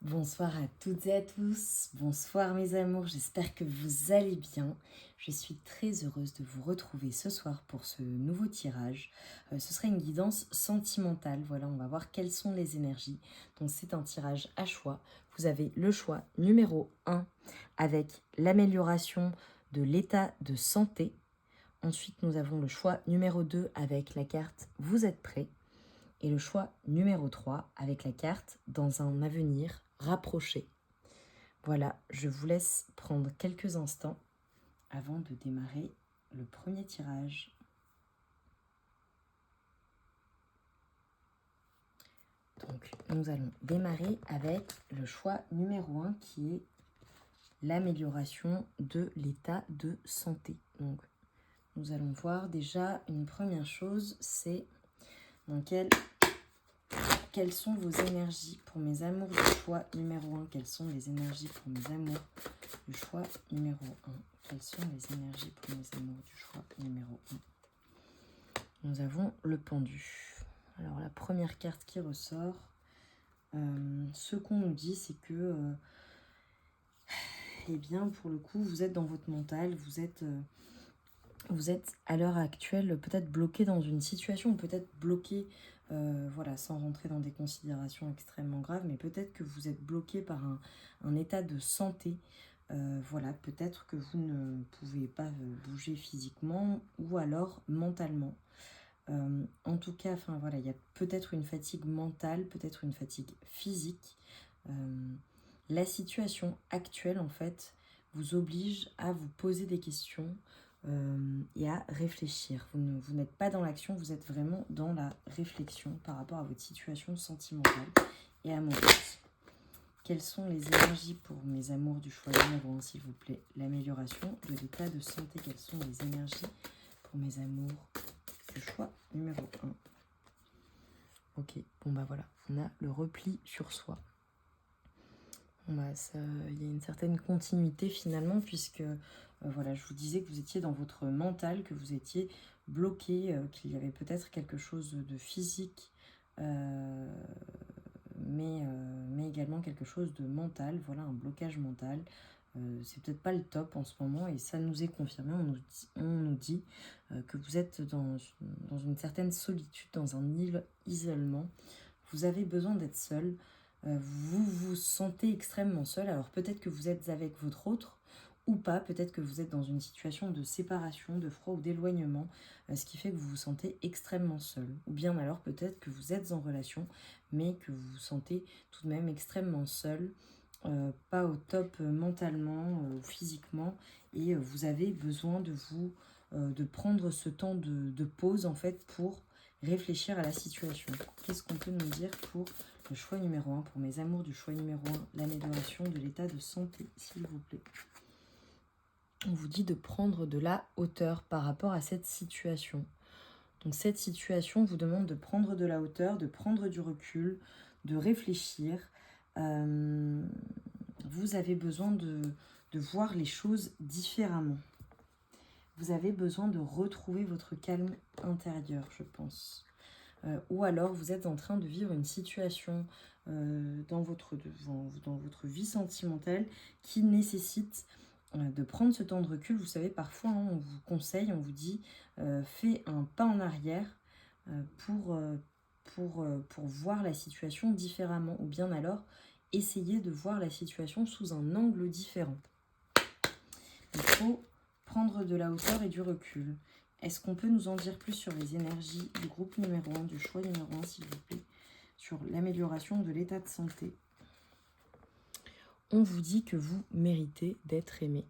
Bonsoir à toutes et à tous, bonsoir mes amours, j'espère que vous allez bien. Je suis très heureuse de vous retrouver ce soir pour ce nouveau tirage. Ce sera une guidance sentimentale, voilà, on va voir quelles sont les énergies. Donc c'est un tirage à choix. Vous avez le choix numéro 1 avec l'amélioration de l'état de santé. Ensuite nous avons le choix numéro 2 avec la carte Vous êtes prêts. Et le choix numéro 3 avec la carte Dans un avenir rapproché. Voilà, je vous laisse prendre quelques instants avant de démarrer le premier tirage. Donc, nous allons démarrer avec le choix numéro 1 qui est l'amélioration de l'état de santé. Donc, nous allons voir déjà une première chose, c'est dans quelles sont vos énergies pour mes amours du choix numéro 1. Quelles sont les énergies pour mes amours du choix numéro 1. Quelles sont les énergies pour mes amours du choix numéro 1. Nous avons le pendu. Alors la première carte qui ressort, ce qu'on nous dit, c'est que, eh bien, pour le coup, vous êtes dans votre mental, vous êtes à l'heure actuelle peut-être bloqué dans une situation, peut-être bloqué, voilà, sans rentrer dans des considérations extrêmement graves, mais peut-être que vous êtes bloqué par un état de santé. Voilà, peut-être que vous ne pouvez pas bouger physiquement ou alors mentalement. En tout cas, enfin voilà, il y a peut-être une fatigue mentale, peut-être une fatigue physique. La situation actuelle, en fait, vous oblige à vous poser des questions et à réfléchir. Vous n'êtes pas dans l'action, vous êtes vraiment dans la réflexion par rapport à votre situation sentimentale et amoureuse. Quelles sont les énergies pour mes amours du choix numéro 1, s'il vous plaît? L'amélioration de l'état de santé. Quelles sont les énergies pour mes amours du choix numéro 1? Ok, bon bah voilà, on a le repli sur soi. Bon bah il y a une certaine continuité finalement, puisque voilà, je vous disais que vous étiez dans votre mental, que vous étiez bloqué, qu'il y avait peut-être quelque chose de physique, mais également quelque chose de mental, voilà, un blocage mental. C'est peut-être pas le top en ce moment et ça nous est confirmé, on nous dit que vous êtes dans une certaine solitude, dans un isolement. Vous avez besoin d'être seul, vous vous sentez extrêmement seul, alors peut-être que vous êtes avec votre autre ou pas, peut-être que vous êtes dans une situation de séparation, de froid ou d'éloignement, ce qui fait que vous vous sentez extrêmement seul. Ou bien alors peut-être que vous êtes en relation, mais que vous vous sentez tout de même extrêmement seul, pas au top mentalement ou physiquement, et vous avez besoin de prendre ce temps de pause en fait pour réfléchir à la situation. Qu'est-ce qu'on peut nous dire pour le choix numéro 1, pour mes amours du choix numéro 1, l'amélioration de l'état de santé, s'il vous plaît? On vous dit de prendre de la hauteur par rapport à cette situation. Donc cette situation vous demande de prendre de la hauteur, de prendre du recul, de réfléchir. Vous avez besoin de voir les choses différemment. Vous avez besoin de retrouver votre calme intérieur, je pense. Ou alors vous êtes en train de vivre une situation dans votre vie sentimentale qui nécessite de prendre ce temps de recul. Vous savez, parfois on vous conseille, on vous dit fais un pas en arrière pour voir la situation différemment, ou bien alors essayez de voir la situation sous un angle différent. Il faut prendre de la hauteur et du recul. Est-ce qu'on peut nous en dire plus sur les énergies du groupe numéro 1, du choix numéro 1, s'il vous plaît, sur l'amélioration de l'état de santé? On vous dit que vous méritez d'être aimé.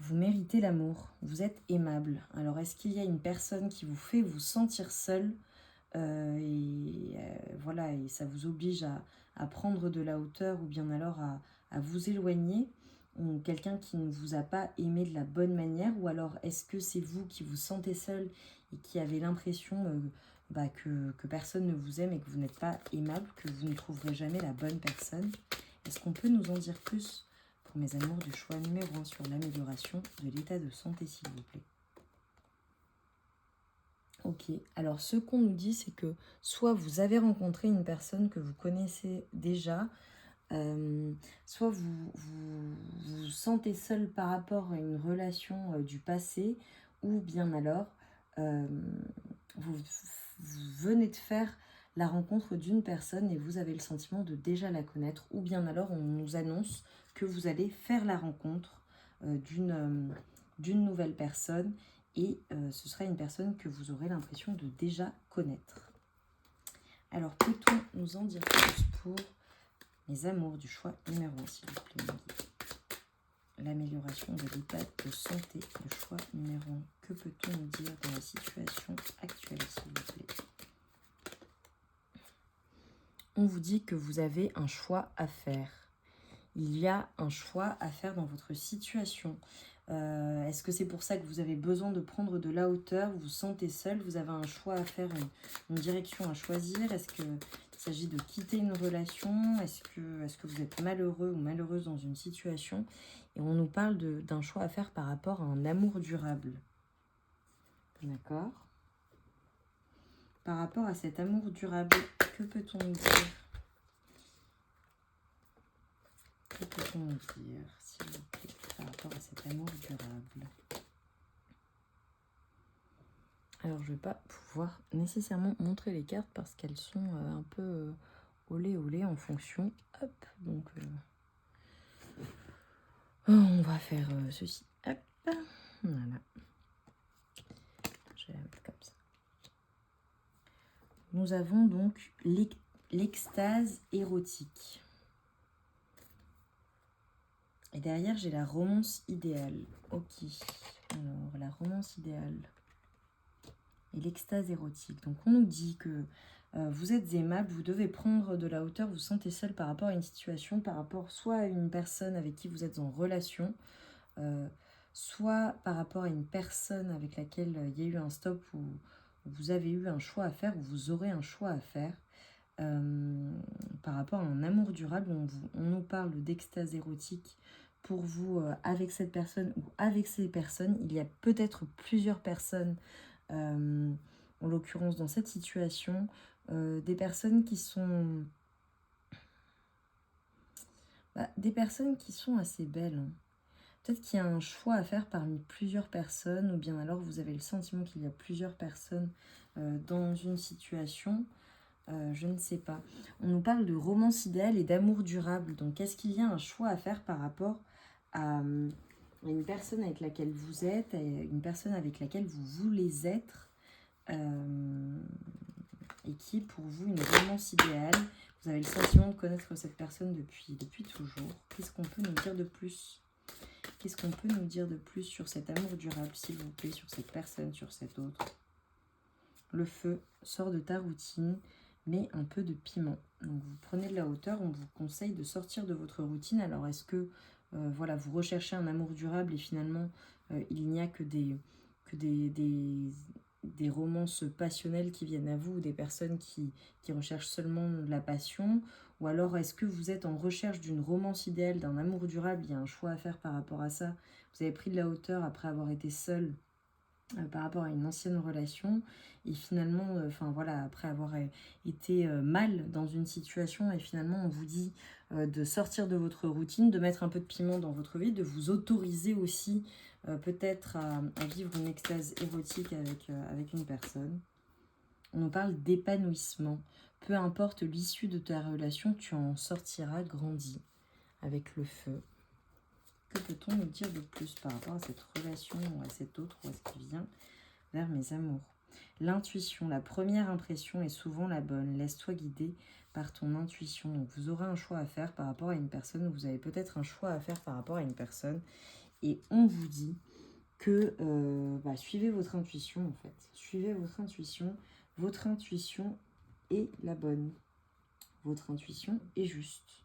Vous méritez l'amour, vous êtes aimable. Alors, est-ce qu'il y a une personne qui vous fait vous sentir seul voilà, et ça vous oblige à prendre de la hauteur, ou bien alors à vous éloigner, ou quelqu'un qui ne vous a pas aimé de la bonne manière, ou alors est-ce que c'est vous qui vous sentez seul et qui avez l'impression que personne ne vous aime et que vous n'êtes pas aimable, que vous ne trouverez jamais la bonne personne? Est-ce qu'on peut nous en dire plus pour mes amours du choix numéro 1 sur l'amélioration de l'état de santé, s'il vous plaît? Ok, alors ce qu'on nous dit, c'est que soit vous avez rencontré une personne que vous connaissez déjà, Soit vous sentez seul par rapport à une relation du passé, ou bien alors vous venez de faire la rencontre d'une personne et vous avez le sentiment de déjà la connaître, ou bien alors on nous annonce que vous allez faire la rencontre d'une nouvelle personne et ce sera une personne que vous aurez l'impression de déjà connaître. Alors peut-on nous en dire plus pour les amours du choix numéro 1, s'il vous plaît? L'amélioration de l'état de santé, le choix numéro 1. Que peut-on nous dire dans la situation actuelle, s'il vous plaît? On vous dit que vous avez un choix à faire. Il y a un choix à faire dans votre situation. Est-ce que c'est pour ça que vous avez besoin de prendre de la hauteur? Vous vous sentez seul? Vous avez un choix à faire, une direction à choisir? Est-ce qu'il s'agit de quitter une relation? Est-ce que vous êtes malheureux ou malheureuse dans une situation? Et on nous parle d'un choix à faire par rapport à un amour durable. D'accord? Par rapport à cet amour durable, que peut-on nous dire? Que peut-on nous dire, s'il vous plaît, par rapport à cet amour durable? Alors, je ne vais pas pouvoir nécessairement montrer les cartes parce qu'elles sont un peu olé en fonction. Hop, donc on va faire ceci. Hop, voilà. Je vais la mettre comme ça. Nous avons donc l'extase érotique. Et derrière, j'ai la romance idéale. Ok. Alors, la romance idéale. Et l'extase érotique. Donc, on nous dit que vous êtes aimable, vous devez prendre de la hauteur, vous vous sentez seul par rapport à une situation, par rapport soit à une personne avec qui vous êtes en relation, soit par rapport à une personne avec laquelle il y a eu un stop ou vous avez eu un choix à faire, ou vous aurez un choix à faire. Par rapport à un amour durable, on nous parle d'extase érotique pour vous avec cette personne ou avec ces personnes. Il y a peut-être plusieurs personnes, en l'occurrence dans cette situation, des personnes qui sont des personnes qui sont assez belles. Peut-être qu'il y a un choix à faire parmi plusieurs personnes, ou bien alors vous avez le sentiment qu'il y a plusieurs personnes dans une situation. Je ne sais pas. On nous parle de romance idéale et d'amour durable. Donc, est-ce qu'il y a un choix à faire par rapport à une personne avec laquelle vous êtes, à une personne avec laquelle vous voulez être, et qui est pour vous une romance idéale? Vous avez le sentiment de connaître cette personne depuis toujours. Qu'est-ce qu'on peut nous dire de plus? Qu'est-ce qu'on peut nous dire de plus sur cet amour durable, s'il vous plaît, sur cette personne, sur cet autre? Le feu, sort de ta routine, mais un peu de piment. Donc vous prenez de la hauteur, on vous conseille de sortir de votre routine. Alors est-ce que voilà, vous recherchez un amour durable et finalement il n'y a que des romances passionnelles qui viennent à vous, ou des personnes qui recherchent seulement de la passion? Ou alors est-ce que vous êtes en recherche d'une romance idéale, d'un amour durable? Il y a un choix à faire par rapport à ça. Vous avez pris de la hauteur après avoir été seul par rapport à une ancienne relation, et finalement, voilà, après avoir été mal dans une situation, et finalement on vous dit de sortir de votre routine, de mettre un peu de piment dans votre vie, de vous autoriser aussi peut-être à vivre une extase érotique avec une personne. On nous parle d'épanouissement. Peu importe l'issue de ta relation, tu en sortiras grandi avec le feu. Que peut-on nous dire de plus par rapport à cette relation ou à cet autre, ou à ce qui vient vers mes amours? L'intuition, la première impression est souvent la bonne. Laisse-toi guider par ton intuition. Donc vous aurez un choix à faire par rapport à une personne, ou vous avez peut-être un choix à faire par rapport à une personne. Et on vous dit que suivez votre intuition en fait. Suivez votre intuition. Votre intuition est la bonne. Votre intuition est juste.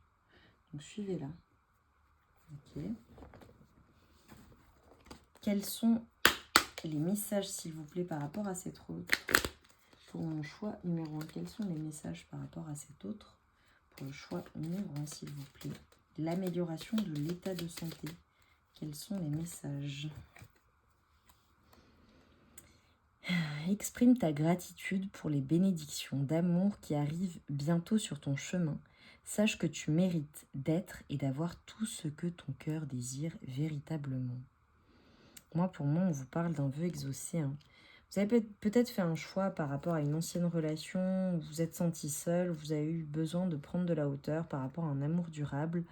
Donc suivez-la. Ok. Quels sont les messages, s'il vous plaît, par rapport à cette autre? Pour mon choix numéro 1, quels sont les messages par rapport à cet autre? Pour le choix numéro 1, s'il vous plaît. L'amélioration de l'état de santé. Quels sont les messages? Exprime ta gratitude pour les bénédictions d'amour qui arrivent bientôt sur ton chemin. Sache que tu mérites d'être et d'avoir tout ce que ton cœur désire véritablement. Moi, pour moi, on vous parle d'un vœu exaucé. Vous avez peut-être fait un choix par rapport à une ancienne relation, vous vous êtes senti seul, vous avez eu besoin de prendre de la hauteur par rapport à un amour durable.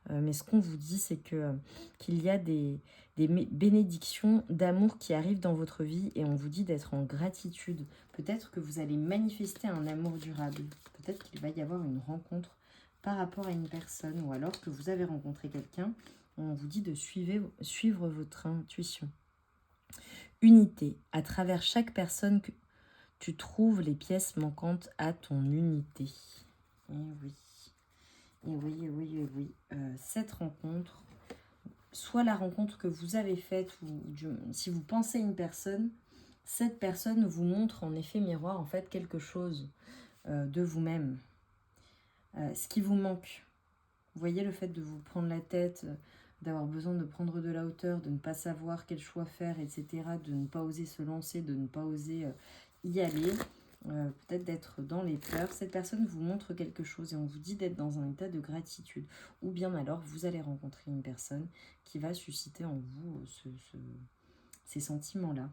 Mais ce qu'on vous dit, c'est qu'il y a des bénédictions d'amour qui arrivent dans votre vie et on vous dit d'être en gratitude. Peut-être que vous allez manifester un amour durable. Peut-être qu'il va y avoir une rencontre par rapport à une personne ou alors que vous avez rencontré quelqu'un. On vous dit de suivre votre intuition. Unité. À travers chaque personne, que tu trouves les pièces manquantes à ton unité. Et oui. Et oui, et oui, et oui. Cette rencontre, soit la rencontre que vous avez faite, ou si vous pensez à une personne, cette personne vous montre en effet miroir en fait quelque chose de vous-même. Ce qui vous manque. Vous voyez le fait de vous prendre la tête, d'avoir besoin de prendre de la hauteur, de ne pas savoir quel choix faire, etc., de ne pas oser se lancer, de ne pas oser y aller, peut-être d'être dans les peurs. Cette personne vous montre quelque chose et on vous dit d'être dans un état de gratitude. Ou bien alors, vous allez rencontrer une personne qui va susciter en vous ces sentiments-là.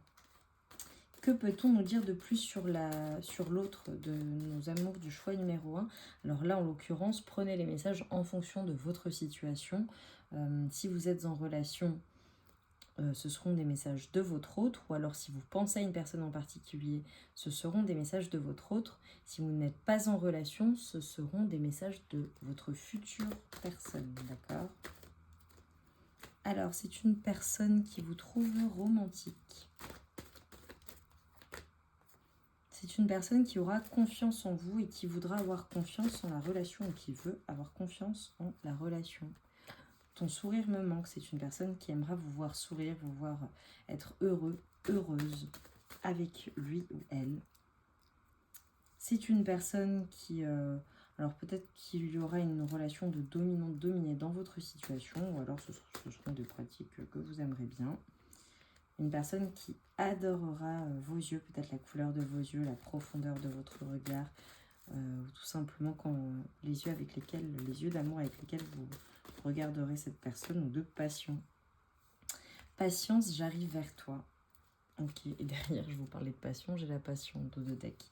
Que peut-on nous dire de plus sur l'autre de nos amours du choix numéro 1? Alors là, en l'occurrence, prenez les messages en fonction de votre situation. Si vous êtes en relation, ce seront des messages de votre autre. Ou alors, si vous pensez à une personne en particulier, ce seront des messages de votre autre. Si vous n'êtes pas en relation, ce seront des messages de votre future personne. D'accord? Alors, c'est une personne qui vous trouve romantique. C'est une personne qui aura confiance en vous et qui voudra avoir confiance en la relation ou qui veut avoir confiance en la relation. Ton sourire me manque. C'est une personne qui aimera vous voir sourire, vous voir être heureux, heureuse avec lui ou elle. C'est une personne qui... alors peut-être qu'il y aura une relation de dominant-dominé dans votre situation ou alors ce seront des pratiques que vous aimerez bien. Une personne qui adorera vos yeux, peut-être la couleur de vos yeux, la profondeur de votre regard, ou tout simplement les yeux d'amour avec lesquels vous regarderez cette personne, ou de passion. Patience, j'arrive vers toi. Ok, et derrière, je vous parlais de passion, j'ai la passion de deck.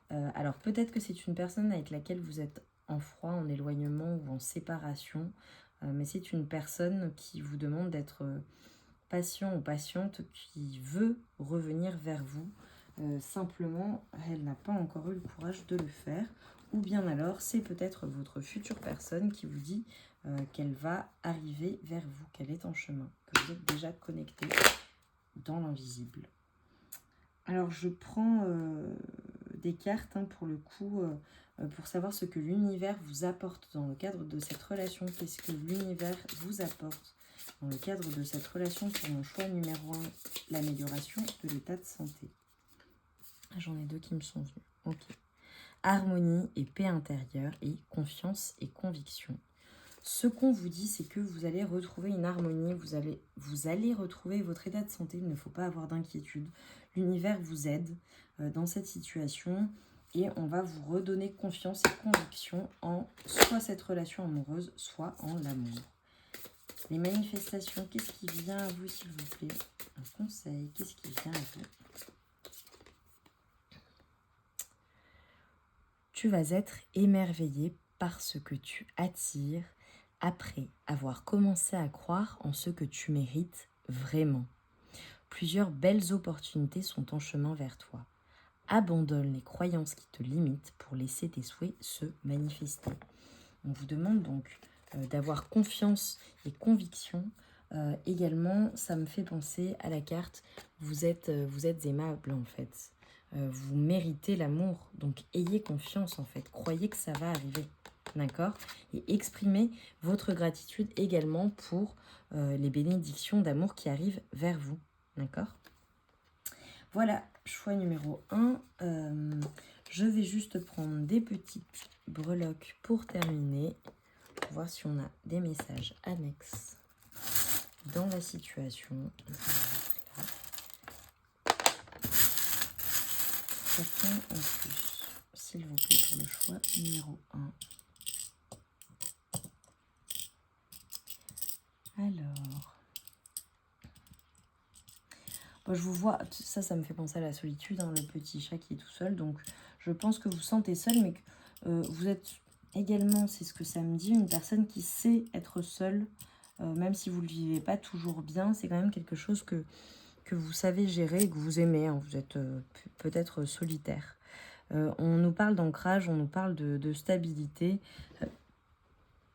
Alors peut-être que c'est une personne avec laquelle vous êtes en froid, en éloignement ou en séparation, mais c'est une personne qui vous demande d'être... patient ou patiente qui veut revenir vers vous. Simplement, elle n'a pas encore eu le courage de le faire. Ou bien alors, c'est peut-être votre future personne qui vous dit qu'elle va arriver vers vous, qu'elle est en chemin, que vous êtes déjà connecté dans l'invisible. Alors, je prends des cartes pour le coup, pour savoir ce que l'univers vous apporte dans le cadre de cette relation. Qu'est-ce que l'univers vous apporte dans le cadre de cette relation pour mon choix numéro 1, l'amélioration de l'état de santé. J'en ai 2 qui me sont venus. Ok. Harmonie et paix intérieure et confiance et conviction. Ce qu'on vous dit, c'est que vous allez retrouver une harmonie, vous allez retrouver votre état de santé, il ne faut pas avoir d'inquiétude. L'univers vous aide dans cette situation et on va vous redonner confiance et conviction en soit cette relation amoureuse, soit en l'amour. Les manifestations, qu'est-ce qui vient à vous, s'il vous plaît? Un conseil, qu'est-ce qui vient à vous? Tu vas être émerveillé par ce que tu attires après avoir commencé à croire en ce que tu mérites vraiment. Plusieurs belles opportunités sont en chemin vers toi. Abandonne les croyances qui te limitent pour laisser tes souhaits se manifester. On vous demande donc d'avoir confiance et conviction. Également, ça me fait penser à la carte vous êtes aimable en fait. Vous méritez l'amour, donc ayez confiance en fait. Croyez que ça va arriver, d'accord? Et exprimez votre gratitude également pour les bénédictions d'amour qui arrivent vers vous, d'accord? Voilà, choix numéro 1. Je vais juste prendre des petites breloques pour terminer. Pour voir si on a des messages annexes dans la situation. Chacun en plus, s'il vous plaît, pour le choix numéro 1. Alors, bon, je vous vois, ça me fait penser à la solitude, hein, le petit chat qui est tout seul. Donc, je pense que vous sentez seul, mais que vous êtes également, c'est ce que ça me dit, une personne qui sait être seule, même si vous ne le vivez pas toujours bien. C'est quand même quelque chose que vous savez gérer et que vous aimez. Hein. Vous êtes peut-être solitaire. On nous parle d'ancrage, on nous parle de stabilité.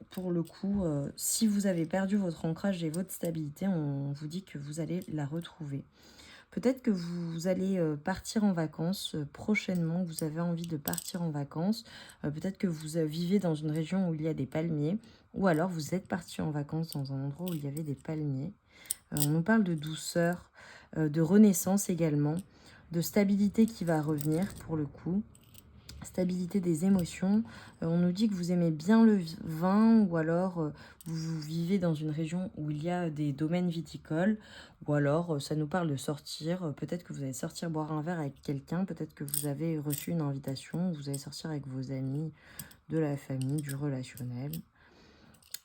Pour le coup, si vous avez perdu votre ancrage et votre stabilité, on vous dit que vous allez la retrouver. Peut-être que vous allez partir en vacances prochainement, vous avez envie de partir en vacances. Peut-être que vous vivez dans une région où il y a des palmiers, ou alors vous êtes parti en vacances dans un endroit où il y avait des palmiers. On nous parle de douceur, de renaissance également, de stabilité qui va revenir pour le coup. Stabilité des émotions. On nous dit que vous aimez bien le vin, ou alors vous vivez dans une région où il y a des domaines viticoles, ou alors ça nous parle de sortir. Peut-être que vous allez sortir boire un verre avec quelqu'un, peut-être que vous avez reçu une invitation, vous allez sortir avec vos amis, de la famille, du relationnel.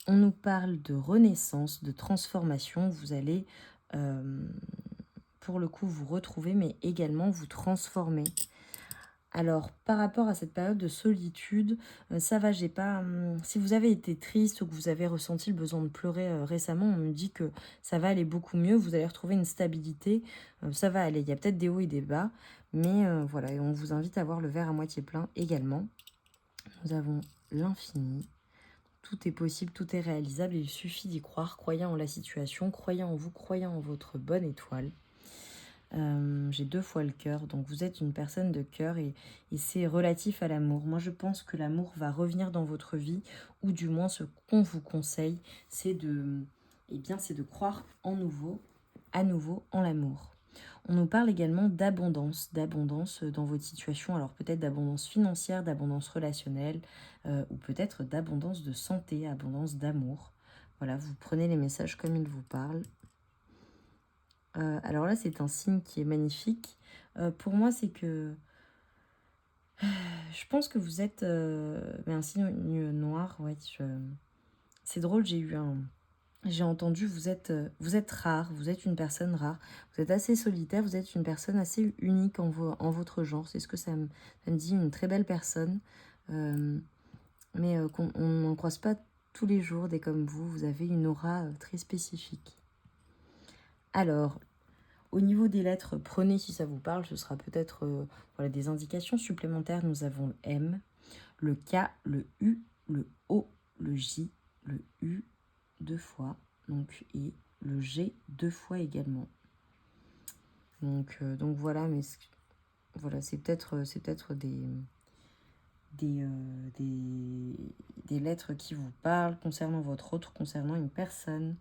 On nous parle de renaissance, de transformation. Vous allez, pour le coup, vous retrouver, mais également vous transformer. Alors, par rapport à cette période de solitude, ça va, j'ai pas... si vous avez été triste ou que vous avez ressenti le besoin de pleurer récemment, on me dit que ça va aller beaucoup mieux, vous allez retrouver une stabilité, ça va aller. Il y a peut-être des hauts et des bas, mais voilà, et on vous invite à voir le verre à moitié plein également. Nous avons l'infini. Tout est possible, tout est réalisable, il suffit d'y croire. Croyez en la situation, croyez en vous, croyez en votre bonne étoile. J'ai 2 fois le cœur, donc vous êtes une personne de cœur et c'est relatif à l'amour. Moi, je pense que l'amour va revenir dans votre vie, ou du moins ce qu'on vous conseille, c'est c'est de croire à nouveau en l'amour. On nous parle également d'abondance dans votre situation, alors peut-être d'abondance financière, d'abondance relationnelle, ou peut-être d'abondance de santé, abondance d'amour. Voilà, vous prenez les messages comme ils vous parlent. Alors là, c'est un signe qui est magnifique. Pour moi, c'est que je pense que vous êtes un signe noir. Ouais, c'est drôle, j'ai entendu, vous êtes rare, vous êtes une personne rare, vous êtes assez solitaire, vous êtes une personne assez unique en votre genre. C'est ce que ça me dit, une très belle personne, mais on n'en croise pas tous les jours des comme vous. Vous avez une aura très spécifique. Alors, au niveau des lettres, prenez si ça vous parle, ce sera peut-être des indications supplémentaires. Nous avons le M, le K, le U, le O, le J, le U 2 fois, donc, et le G 2 fois également. Donc voilà, mais voilà, c'est peut-être des lettres qui vous parlent concernant votre autre, concernant une personne.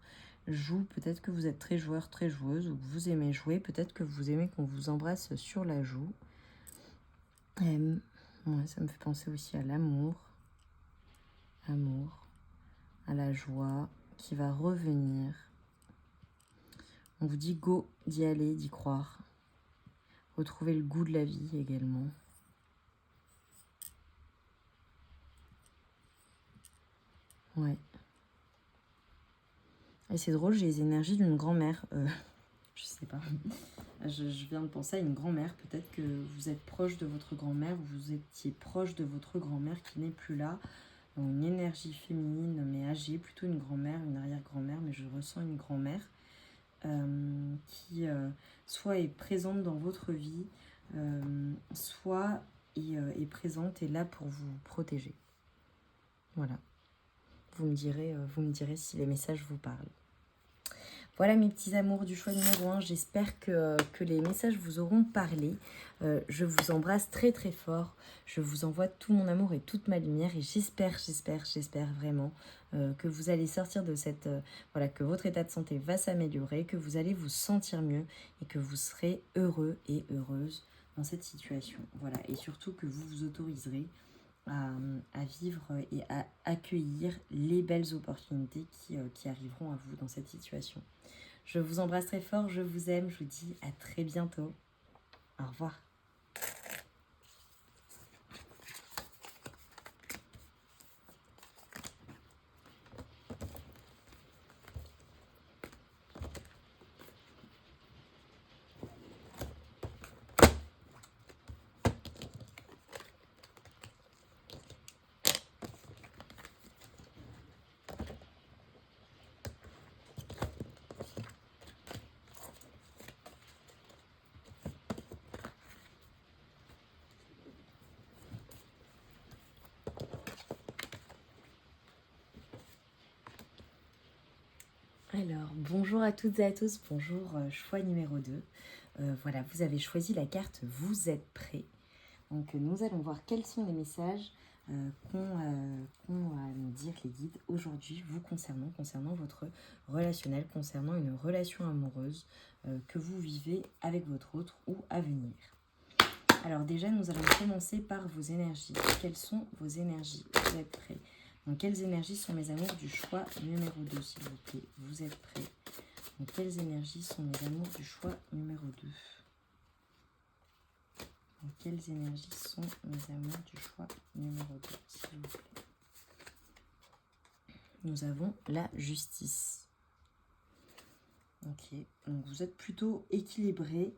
Joue, peut-être que vous êtes très joueur, très joueuse, ou que vous aimez jouer, peut-être que vous aimez qu'on vous embrasse sur la joue. M, ouais, ça me fait penser aussi à l'amour, à la joie qui va revenir. On vous dit go, d'y aller, d'y croire. Retrouver le goût de la vie également. Ouais. Et c'est drôle, j'ai les énergies d'une grand-mère. Je sais pas. Je viens de penser à une grand-mère. Peut-être que vous êtes proche de votre grand-mère, ou vous étiez proche de votre grand-mère qui n'est plus là. Une énergie féminine, mais âgée, plutôt une grand-mère, une arrière-grand-mère, mais je ressens une grand-mère qui soit est présente dans votre vie, soit est présente et là pour vous protéger. Voilà. Vous me direz si les messages vous parlent. Voilà mes petits amours du choix numéro 1, j'espère que les messages vous auront parlé. Je vous embrasse très très fort, je vous envoie tout mon amour et toute ma lumière et j'espère vraiment que vous allez sortir de cette... que votre état de santé va s'améliorer, que vous allez vous sentir mieux et que vous serez heureux et heureuse dans cette situation. Voilà, et surtout que vous vous autoriserez à vivre et à accueillir les belles opportunités qui arriveront à vous dans cette situation. Je vous embrasse très fort, je vous aime, je vous dis à très bientôt. Au revoir. Alors, bonjour à toutes et à tous, bonjour, choix numéro 2. Voilà, vous avez choisi la carte Vous êtes prêts. Donc, nous allons voir quels sont les messages qu'ont à nous dire les guides aujourd'hui, vous concernant votre relationnel, concernant une relation amoureuse que vous vivez avec votre autre ou à venir. Alors déjà, nous allons commencer par vos énergies. Quelles sont vos énergies? Vous êtes prêts? Donc, quelles énergies sont mes amours du choix numéro 2, s'il vous plaît? Vous êtes prêts? Donc, quelles énergies sont mes amours du choix numéro 2? Donc, quelles énergies sont mes amours du choix numéro 2, s'il vous plaît? Nous avons la justice. Ok, donc vous êtes plutôt équilibré.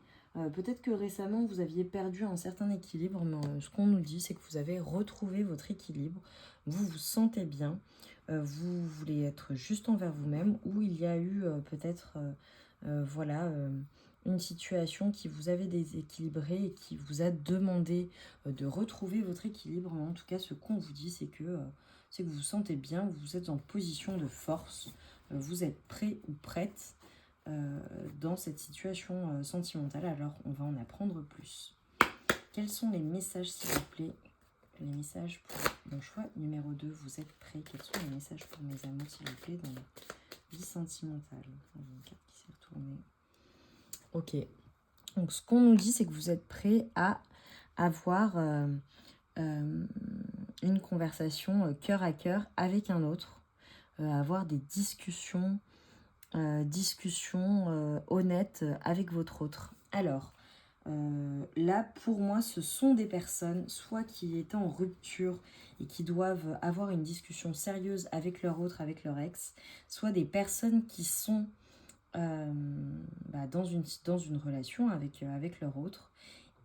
Peut-être que récemment, vous aviez perdu un certain équilibre, mais ce qu'on nous dit, c'est que vous avez retrouvé votre équilibre. Vous vous sentez bien. Vous voulez être juste envers vous-même, ou il y a eu peut-être une situation qui vous avait déséquilibré et qui vous a demandé de retrouver votre équilibre. Mais en tout cas, ce qu'on vous dit, c'est que vous vous sentez bien, vous êtes en position de force, vous êtes prêt ou prête dans cette situation sentimentale. Alors, on va en apprendre plus. Quels sont les messages, s'il vous plaît? Les messages pour mon choix numéro 2, vous êtes prêts? Quels sont les messages pour mes amours, s'il vous plaît, dans la vie sentimentale? Une carte qui s'est retournée. Ok. Donc, ce qu'on nous dit, c'est que vous êtes prêts à avoir une conversation cœur à cœur avec un autre, avoir des discussions honnêtes avec votre autre. Alors, là, pour moi, ce sont des personnes soit qui étaient en rupture et qui doivent avoir une discussion sérieuse avec leur autre, avec leur ex, soit des personnes qui sont dans une relation avec leur autre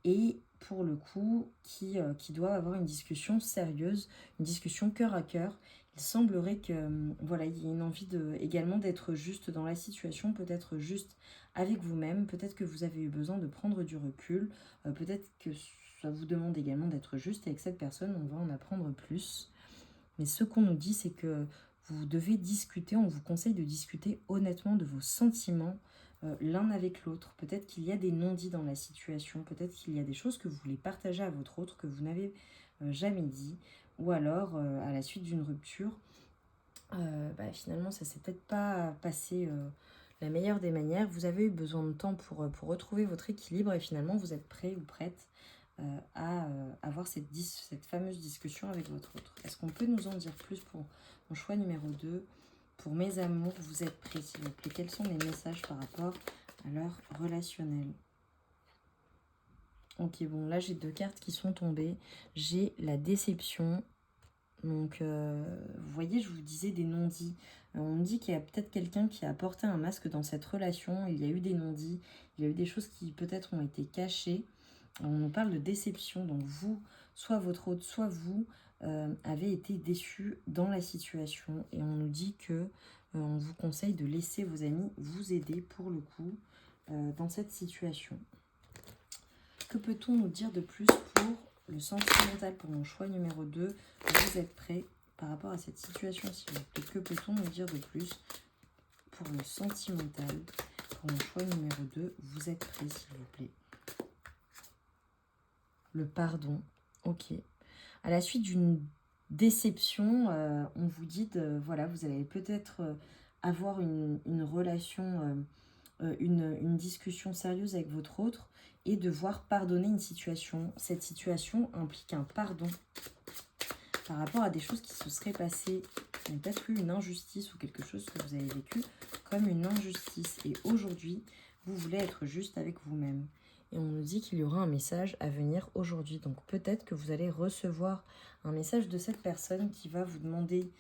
et pour le coup qui doivent avoir une discussion sérieuse, une discussion cœur à cœur. Il semblerait que il y ait une envie également d'être juste dans la situation, peut-être juste avec vous-même, peut-être que vous avez eu besoin de prendre du recul, peut-être que ça vous demande également d'être juste avec cette personne, on va en apprendre plus. Mais ce qu'on nous dit, c'est que vous devez discuter, on vous conseille de discuter honnêtement de vos sentiments l'un avec l'autre. Peut-être qu'il y a des non-dits dans la situation, peut-être qu'il y a des choses que vous voulez partager à votre autre que vous n'avez jamais dit, ou alors à la suite d'une rupture, finalement ça s'est peut-être pas passé la meilleure des manières. Vous avez eu besoin de temps pour retrouver votre équilibre et finalement vous êtes prêt ou prête à avoir cette fameuse discussion avec votre autre. Est-ce qu'on peut nous en dire plus pour mon choix numéro 2? Pour mes amours, vous êtes prêts, s'il vous plaît? Quels sont les messages par rapport à leur relationnel? Ok, bon, là j'ai 2 cartes qui sont tombées. J'ai la déception. Donc, vous voyez, je vous disais des non-dits. On me dit qu'il y a peut-être quelqu'un qui a porté un masque dans cette relation. Il y a eu des non-dits. Il y a eu des choses qui peut-être ont été cachées. On nous parle de déception. Donc, vous, soit votre autre, soit vous, avez été déçus dans la situation. Et on nous dit que on vous conseille de laisser vos amis vous aider pour le coup dans cette situation. Que peut-on nous dire de plus pour le sentimental, pour mon choix numéro 2? Vous êtes prêts par rapport à cette situation, s'il vous plaît? Que peut-on nous dire de plus pour le sentimental, pour mon choix numéro 2? Vous êtes prêts, s'il vous plaît? Le pardon, ok. À la suite d'une déception, on vous dit vous allez peut-être avoir une relation, une discussion sérieuse avec votre autre et devoir pardonner une situation. Cette situation implique un pardon par rapport à des choses qui se seraient passées. Il y a peut-être eu une injustice ou quelque chose que vous avez vécu comme une injustice. Et aujourd'hui, vous voulez être juste avec vous-même. Et on nous dit qu'il y aura un message à venir aujourd'hui. Donc peut-être que vous allez recevoir un message de cette personne qui va vous demander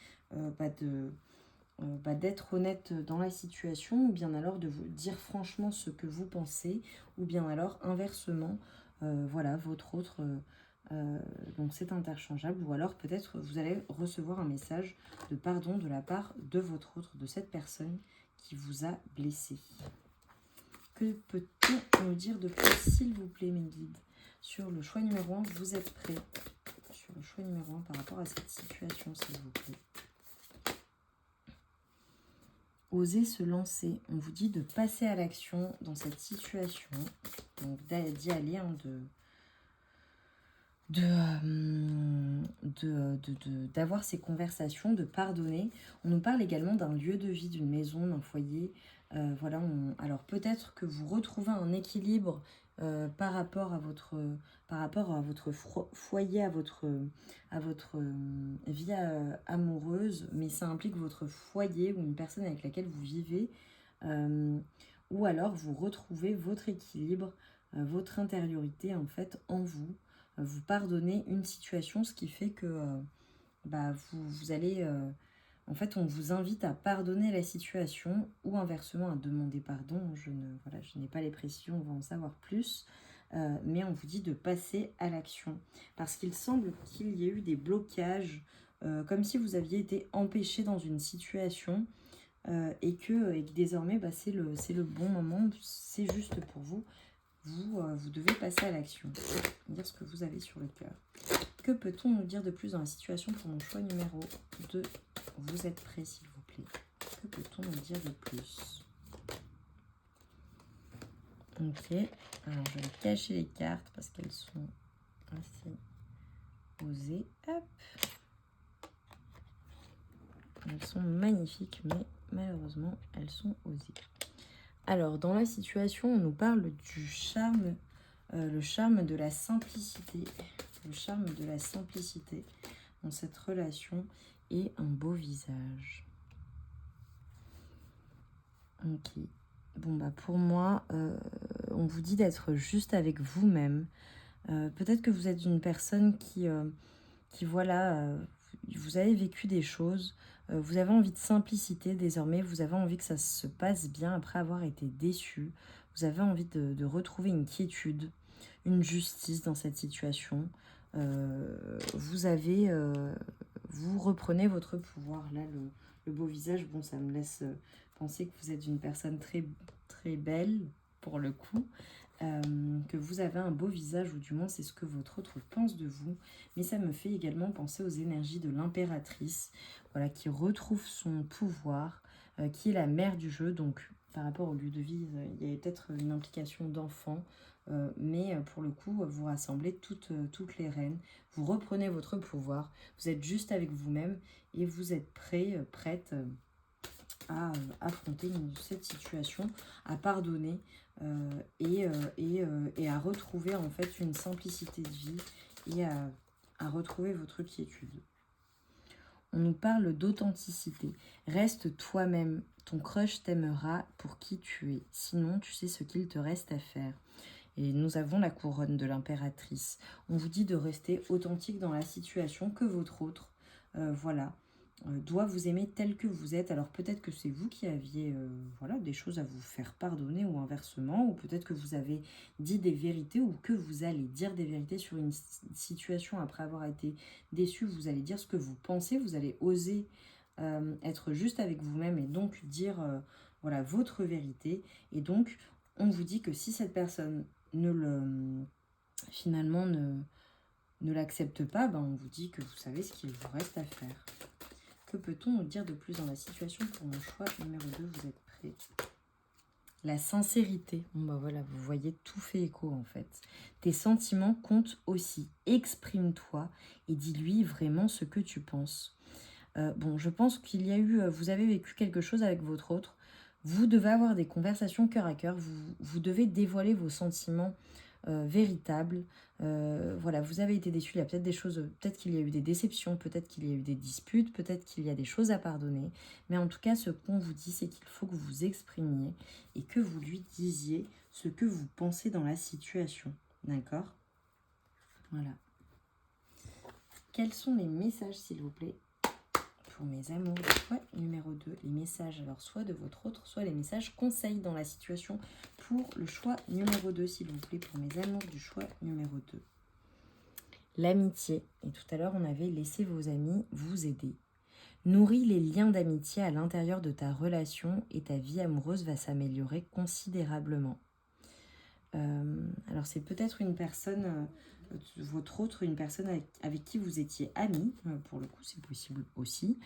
d'être honnête dans la situation, ou bien alors de vous dire franchement ce que vous pensez, ou bien alors inversement, votre autre... donc c'est interchangeable, ou alors peut-être vous allez recevoir un message de pardon de la part de votre autre, de cette personne qui vous a blessé. Que peut-on nous dire de plus, s'il vous plaît, mes guides? Sur le choix numéro 1, vous êtes prêts? Sur le choix numéro 1 par rapport à cette situation, s'il vous plaît. Oser se lancer. On vous dit de passer à l'action dans cette situation. Donc d'y aller, hein, d'avoir ces conversations, de pardonner. On nous parle également d'un lieu de vie, d'une maison, d'un foyer. Voilà, alors peut-être que vous retrouvez un équilibre par rapport à votre foyer, à votre vie amoureuse, mais ça implique votre foyer ou une personne avec laquelle vous vivez, ou alors vous retrouvez votre équilibre, votre intériorité en fait en vous. Vous pardonnez une situation, ce qui fait que vous allez... en fait, on vous invite à pardonner la situation ou inversement à demander pardon. Je n'ai pas les précisions, on va en savoir plus. Mais on vous dit de passer à l'action. Parce qu'il semble qu'il y ait eu des blocages, comme si vous aviez été empêché dans une situation et que désormais, c'est le bon moment, c'est juste pour vous. Vous devez passer à l'action. Dire ce que vous avez sur le cœur. Que peut-on nous dire de plus dans la situation pour mon choix numéro 2? Vous êtes prêts, s'il vous plaît? Que peut-on nous dire de plus? Ok. Alors, je vais cacher les cartes parce qu'elles sont assez osées. Hop. Elles sont magnifiques, mais malheureusement, elles sont osées. Alors, dans la situation, on nous parle du charme, le charme de la simplicité. Le charme de la simplicité dans cette relation et un beau visage. Ok. Bon, pour moi, on vous dit d'être juste avec vous-même. Peut-être que vous êtes une personne qui voilà, vous avez vécu des choses, vous avez envie de simplicité désormais, vous avez envie que ça se passe bien après avoir été déçu, vous avez envie de retrouver une quiétude, une justice dans cette situation. Vous reprenez votre pouvoir. Là, le beau visage, bon, ça me laisse penser que vous êtes une personne très, très belle, pour le coup. Que vous avez un beau visage, ou du moins c'est ce que votre autre pense de vous. Mais ça me fait également penser aux énergies de l'impératrice, voilà, qui retrouve son pouvoir, qui est la mère du jeu. Donc par rapport au lieu de vie, il y avait peut-être une implication d'enfant, mais pour le coup, vous rassemblez toutes les reines, vous reprenez votre pouvoir, vous êtes juste avec vous-même et vous êtes prête à affronter cette situation, à pardonner et à retrouver en fait une simplicité de vie et à retrouver votre quiétude. On nous parle d'authenticité. Reste toi-même. Ton crush t'aimera pour qui tu es. Sinon, tu sais ce qu'il te reste à faire. Et nous avons la couronne de l'impératrice. On vous dit de rester authentique dans la situation, que votre autre, doit vous aimer tel que vous êtes. Alors peut-être que c'est vous qui aviez des choses à vous faire pardonner ou inversement, ou peut-être que vous avez dit des vérités ou que vous allez dire des vérités sur une situation après avoir été déçu. Vous allez dire ce que vous pensez, vous allez oser être juste avec vous-même et donc dire votre vérité. Et donc on vous dit que si cette personne finalement ne l'accepte pas, on vous dit que vous savez ce qu'il vous reste à faire. Que peut-on nous dire de plus dans la situation pour mon choix numéro 2? Vous êtes prêts? La sincérité. Voilà, vous voyez, tout fait écho en fait. Tes sentiments comptent aussi. Exprime-toi et dis-lui vraiment ce que tu penses. Je pense qu'il y a eu... vous avez vécu quelque chose avec votre autre. Vous devez avoir des conversations cœur à cœur. Vous devez dévoiler vos sentiments véritables. Vous avez été déçu. Il y a peut-être des choses, peut-être qu'il y a eu des déceptions, peut-être qu'il y a eu des disputes, peut-être qu'il y a des choses à pardonner. Mais en tout cas, ce qu'on vous dit, c'est qu'il faut que vous exprimiez et que vous lui disiez ce que vous pensez dans la situation. D'accord? Voilà. Quels sont les messages, s'il vous plaît, pour mes amours du choix numéro 2, les messages, alors soit de votre autre, soit les messages conseils dans la situation pour le choix numéro 2, s'il vous plaît, pour mes amours du choix numéro 2. L'amitié, et tout à l'heure on avait laissé vos amis vous aider. Nourris les liens d'amitié à l'intérieur de ta relation et ta vie amoureuse va s'améliorer considérablement. Alors c'est peut-être une personne votre autre, une personne avec qui vous étiez amis, pour le coup c'est possible aussi,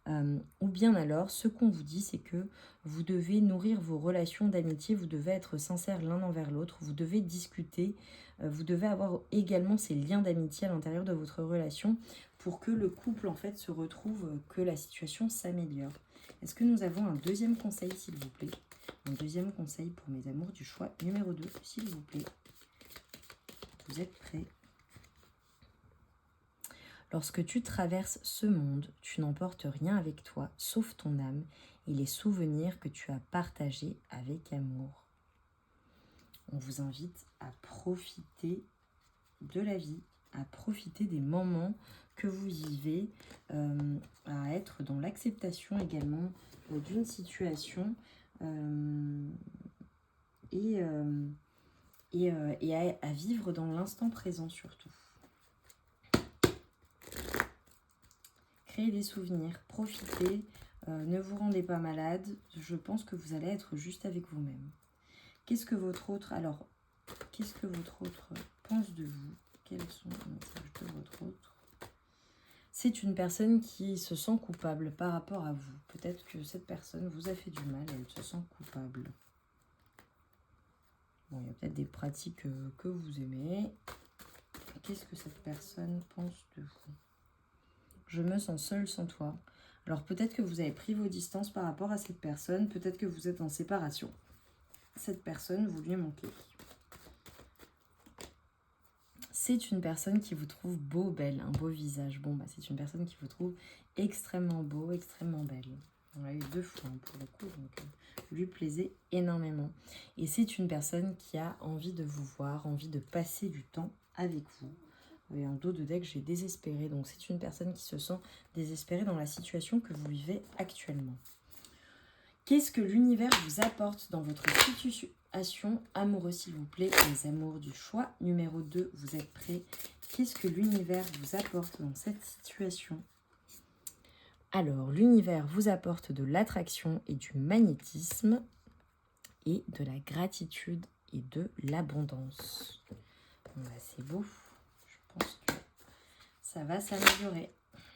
ou bien alors ce qu'on vous dit c'est que vous devez nourrir vos relations d'amitié, vous devez être sincères l'un envers l'autre, vous devez discuter, vous devez avoir également ces liens d'amitié à l'intérieur de votre relation pour que le couple en fait se retrouve, que la situation s'améliore. Est-ce que nous avons un deuxième conseil s'il vous plaît? Un deuxième conseil pour mes amours du choix numéro 2 s'il vous plaît. Vous êtes prêts? Lorsque tu traverses ce monde, tu n'emportes rien avec toi, sauf ton âme et les souvenirs que tu as partagés avec amour. On vous invite à profiter de la vie, à profiter des moments que vous vivez, à être dans l'acceptation également d'une situation et à vivre dans l'instant présent surtout. Créez des souvenirs, profitez, ne vous rendez pas malade, je pense que vous allez être juste avec vous-même. Qu'est-ce que votre autre pense de vous? Quels sont les messages de votre autre? C'est une personne qui se sent coupable par rapport à vous. Peut-être que cette personne vous a fait du mal et elle se sent coupable. Bon, il y a peut-être des pratiques que vous aimez. Qu'est-ce que cette personne pense de vous? Je me sens seule sans toi. Alors peut-être que vous avez pris vos distances par rapport à cette personne. Peut-être que vous êtes en séparation. Cette personne, vous lui manquez. C'est une personne qui vous trouve beau, belle, un beau visage. Bon, bah, c'est une personne qui vous trouve extrêmement beau, extrêmement belle. On l'a eu 2 fois pour le coup, donc lui plaisait énormément. Et c'est une personne qui a envie de vous voir, envie de passer du temps avec vous. Et en dos de deck, j'ai désespéré. Donc c'est une personne qui se sent désespérée dans la situation que vous vivez actuellement. Qu'est-ce que l'univers vous apporte dans votre situation amoureuse, s'il vous plaît, les amours du choix numéro 2, vous êtes prêts? Qu'est-ce que l'univers vous apporte dans cette situation? Alors, l'univers vous apporte de l'attraction et du magnétisme et de la gratitude et de l'abondance. Bon, bah, c'est beau. Je pense que ça va s'améliorer.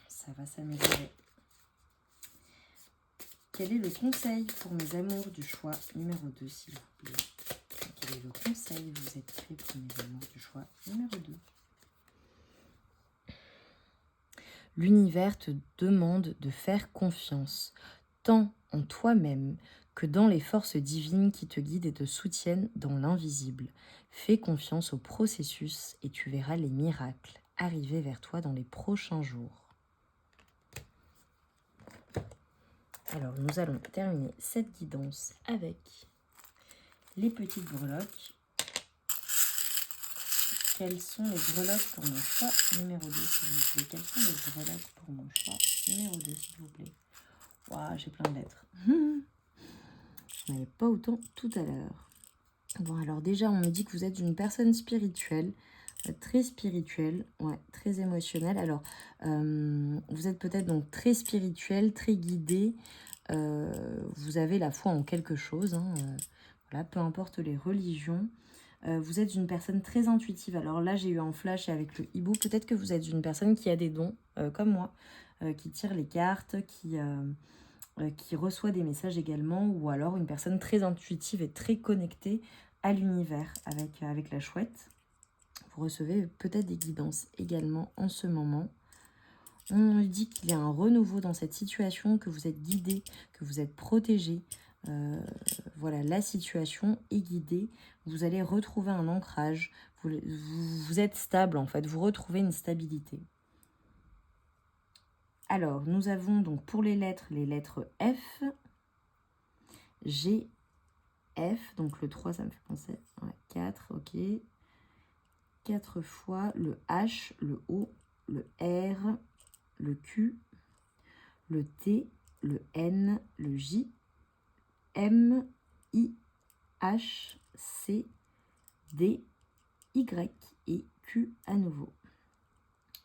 Ça va s'améliorer. Quel est le conseil pour mes amours du choix numéro 2, s'il vous plaît? Quel est le conseil? Vous êtes prêts pour mes amours du choix numéro 2? L'univers te demande de faire confiance, tant en toi-même que dans les forces divines qui te guident et te soutiennent dans l'invisible. Fais confiance au processus et tu verras les miracles arriver vers toi dans les prochains jours. Alors, nous allons terminer cette guidance avec les petites breloques. Quelles sont les breloques pour mon choix numéro 2, s'il vous plaît? Quelles sont les breloques pour mon choix numéro 2, s'il vous plaît? Waouh, j'ai plein de lettres. Je n'avais pas autant tout à l'heure. Bon, alors déjà, on me dit que vous êtes une personne spirituelle, très spirituelle, ouais, très émotionnelle. Alors, vous êtes peut-être donc très spirituel, très guidé. Vous avez la foi en quelque chose, hein, voilà, peu importe les religions. Vous êtes une personne très intuitive. Alors là, j'ai eu un flash avec le hibou. Peut-être que vous êtes une personne qui a des dons, comme moi, qui tire les cartes, qui reçoit des messages également, ou alors une personne très intuitive et très connectée à l'univers avec la chouette. Vous recevez peut-être des guidances également en ce moment. On nous dit qu'il y a un renouveau dans cette situation, que vous êtes guidé, que vous êtes protégé. Voilà, la situation est guidée. Vous allez retrouver un ancrage. Vous êtes stable en fait. Vous retrouvez une stabilité. Alors, nous avons donc pour les lettres F, G, F. Donc le 3, ça me fait penser. Ouais, 4, ok. 4 fois le H, le O, le R, le Q, le T, le N, le J, M, I, H, C, D, Y et Q à nouveau.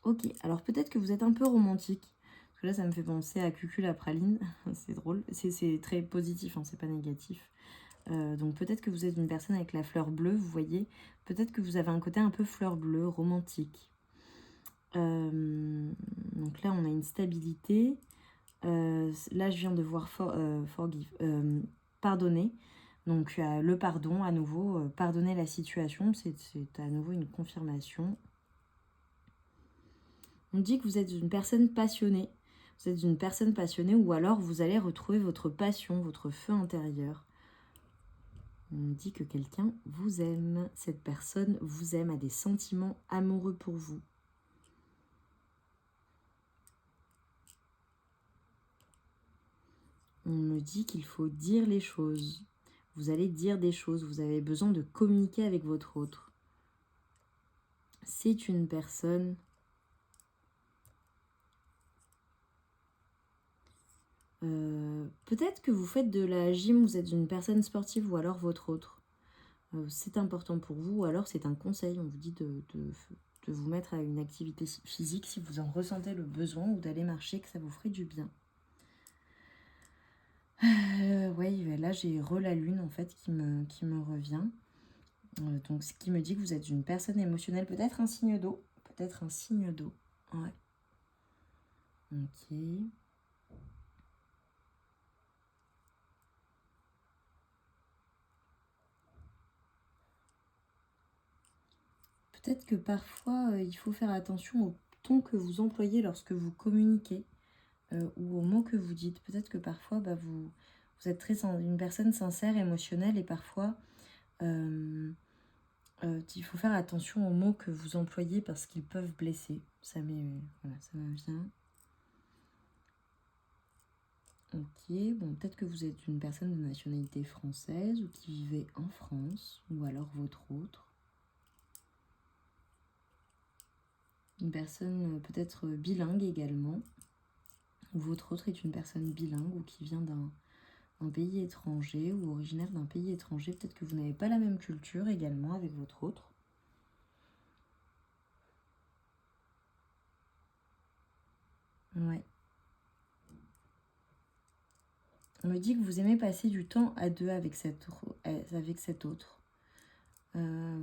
Ok, alors peut-être que vous êtes un peu romantique. Parce que là, ça me fait penser à Cucu la praline. C'est drôle. C'est très positif, hein, c'est pas négatif. Donc peut-être que vous êtes une personne avec la fleur bleue, vous voyez. Peut-être que vous avez un côté un peu fleur bleue, romantique. Donc là, on a une stabilité. Là, je viens de voir pardonner. Donc le pardon, à nouveau, pardonner la situation, c'est à nouveau une confirmation. On dit que vous êtes une personne passionnée. Vous êtes une personne passionnée ou alors vous allez retrouver votre passion, votre feu intérieur. On dit que quelqu'un vous aime. Cette personne vous aime, a des sentiments amoureux pour vous. On me dit qu'il faut dire les choses. Vous allez dire des choses. Vous avez besoin de communiquer avec votre autre. C'est une personne... peut-être que vous faites de la gym, vous êtes une personne sportive ou alors votre autre. C'est important pour vous ou alors c'est un conseil. On vous dit de vous mettre à une activité physique si vous en ressentez le besoin ou d'aller marcher, que ça vous ferait du bien. Oui, là j'ai la lune en fait qui me revient. Donc ce qui me dit que vous êtes une personne émotionnelle, peut-être un signe d'eau. Peut-être un signe d'eau. Ouais. Ok. Peut-être que parfois il faut faire attention au ton que vous employez lorsque vous communiquez ou aux mots que vous dites. Peut-être que parfois vous êtes une personne sincère, émotionnelle et parfois il faut faire attention aux mots que vous employez parce qu'ils peuvent blesser. Ça me vient. Ok, bon, peut-être que vous êtes une personne de nationalité française ou qui vivait en France, ou alors votre autre. Une personne peut-être bilingue également, ou votre autre est une personne bilingue ou qui vient d'un pays étranger ou originaire d'un pays étranger. Peut-être que vous n'avez pas la même culture également avec votre autre. Ouais. On me dit que vous aimez passer du temps à deux avec cet autre.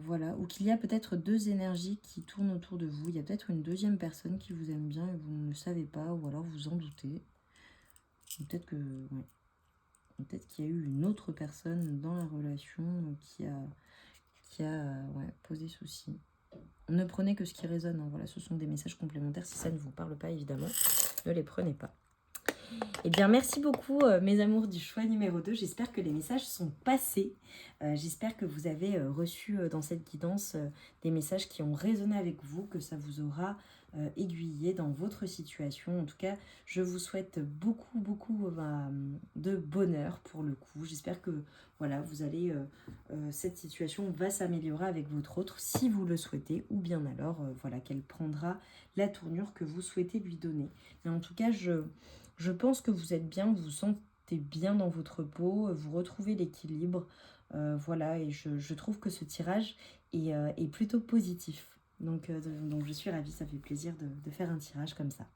Voilà, ou qu'il y a peut-être deux énergies qui tournent autour de vous. Il y a peut-être une deuxième personne qui vous aime bien et vous ne le savez pas, ou alors vous en doutez. Peut-être que, ouais. Peut-être qu'il y a eu une autre personne dans la relation qui a posé souci. Ne prenez que ce qui résonne. Hein. Voilà, ce sont des messages complémentaires. Si ça ne vous parle pas, évidemment, ne les prenez pas. Eh bien, merci beaucoup, mes amours du choix numéro 2. J'espère que les messages sont passés. J'espère que vous avez reçu dans cette guidance des messages qui ont résonné avec vous, que ça vous aura aiguillé dans votre situation. En tout cas, je vous souhaite beaucoup, beaucoup de bonheur pour le coup. J'espère que voilà, vous allez, cette situation va s'améliorer avec votre autre si vous le souhaitez, ou bien alors, voilà, qu'elle prendra la tournure que vous souhaitez lui donner. Mais en tout cas, je pense que vous êtes bien, vous vous sentez bien dans votre peau, vous retrouvez l'équilibre. Voilà, et je trouve que ce tirage est plutôt positif. Donc je suis ravie, ça fait plaisir de faire un tirage comme ça.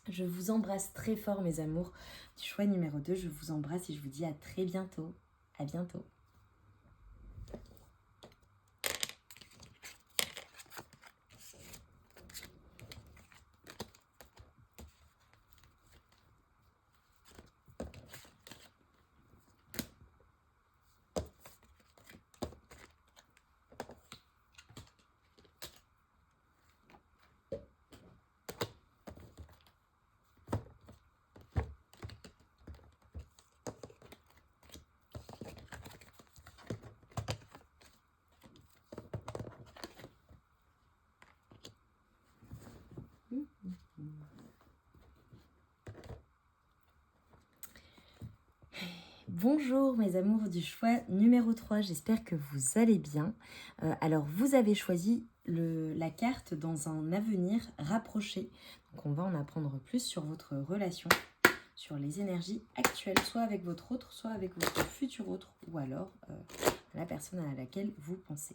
Je vous embrasse très fort, mes amours du choix numéro 2. Je vous embrasse et je vous dis à très bientôt. À bientôt. Bonjour mes amours du choix numéro 3, j'espère que vous allez bien. Alors vous avez choisi la carte dans un avenir rapproché. Donc on va en apprendre plus sur votre relation, sur les énergies actuelles, soit avec votre autre, soit avec votre futur autre, ou alors la personne à laquelle vous pensez.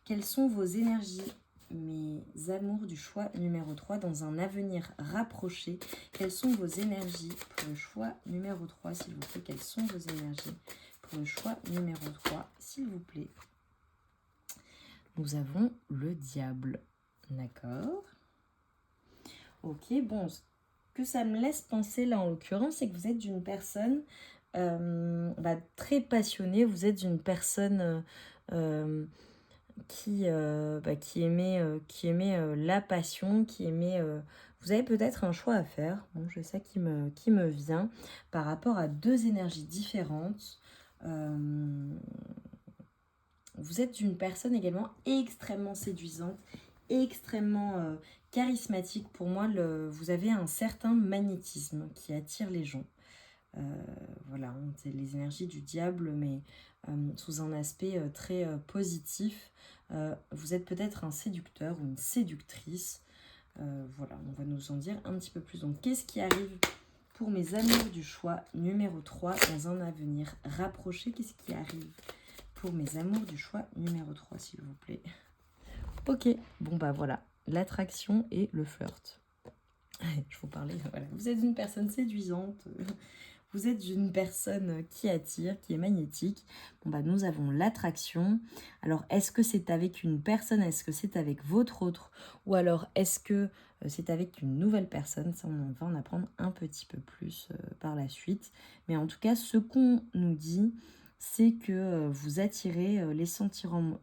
Quelles sont vos énergies, mes amours du choix numéro 3 dans un avenir rapproché? Quelles sont vos énergies pour le choix numéro 3, s'il vous plaît? Quelles sont vos énergies pour le choix numéro 3, s'il vous plaît. Nous avons le diable. D'accord. Ok, bon, ce que ça me laisse penser là en l'occurrence, c'est que vous êtes une personne très passionnée. Vous êtes une personne qui aimait la passion, qui aimait... vous avez peut-être un choix à faire. Bon, j'ai ça qui me vient par rapport à deux énergies différentes. Vous êtes une personne également extrêmement séduisante, extrêmement charismatique. Pour moi, vous avez un certain magnétisme qui attire les gens. Voilà, c'est les énergies du diable, mais sous un aspect très positif. Vous êtes peut-être un séducteur ou une séductrice. Voilà, on va nous en dire un petit peu plus. Donc, qu'est-ce qui arrive pour mes amours du choix numéro 3 dans un avenir rapproché? Qu'est-ce qui arrive pour mes amours du choix numéro 3, s'il vous plaît? Ok, bon bah voilà, l'attraction et le flirt. Je vous parlais, voilà. Vous êtes une personne séduisante, vous êtes une personne qui attire, qui est magnétique. Bon bah nous avons l'attraction. Alors est-ce que c'est avec une personne, est-ce que c'est avec votre autre, ou alors est-ce que c'est avec une nouvelle personne? Ça on va en apprendre un petit peu plus par la suite. Mais en tout cas, ce qu'on nous dit, c'est que vous attirez les sentiments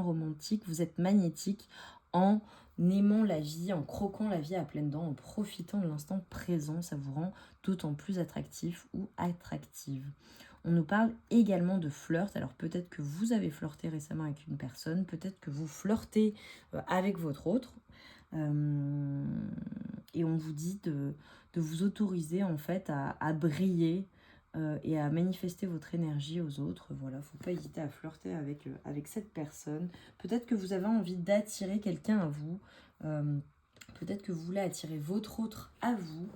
romantiques, vous êtes magnétique en aimant la vie, en croquant la vie à pleines dents, en profitant de l'instant présent. Ça vous rend d'autant plus attractif ou attractive. On nous parle également de flirt. Alors peut-être que vous avez flirté récemment avec une personne, peut-être que vous flirtez avec votre autre. Et on vous dit de vous autoriser en fait à briller et à manifester votre énergie aux autres. Voilà, faut pas hésiter à flirter avec cette personne. Peut-être que vous avez envie d'attirer quelqu'un à vous. Peut-être que vous voulez attirer votre autre à vous.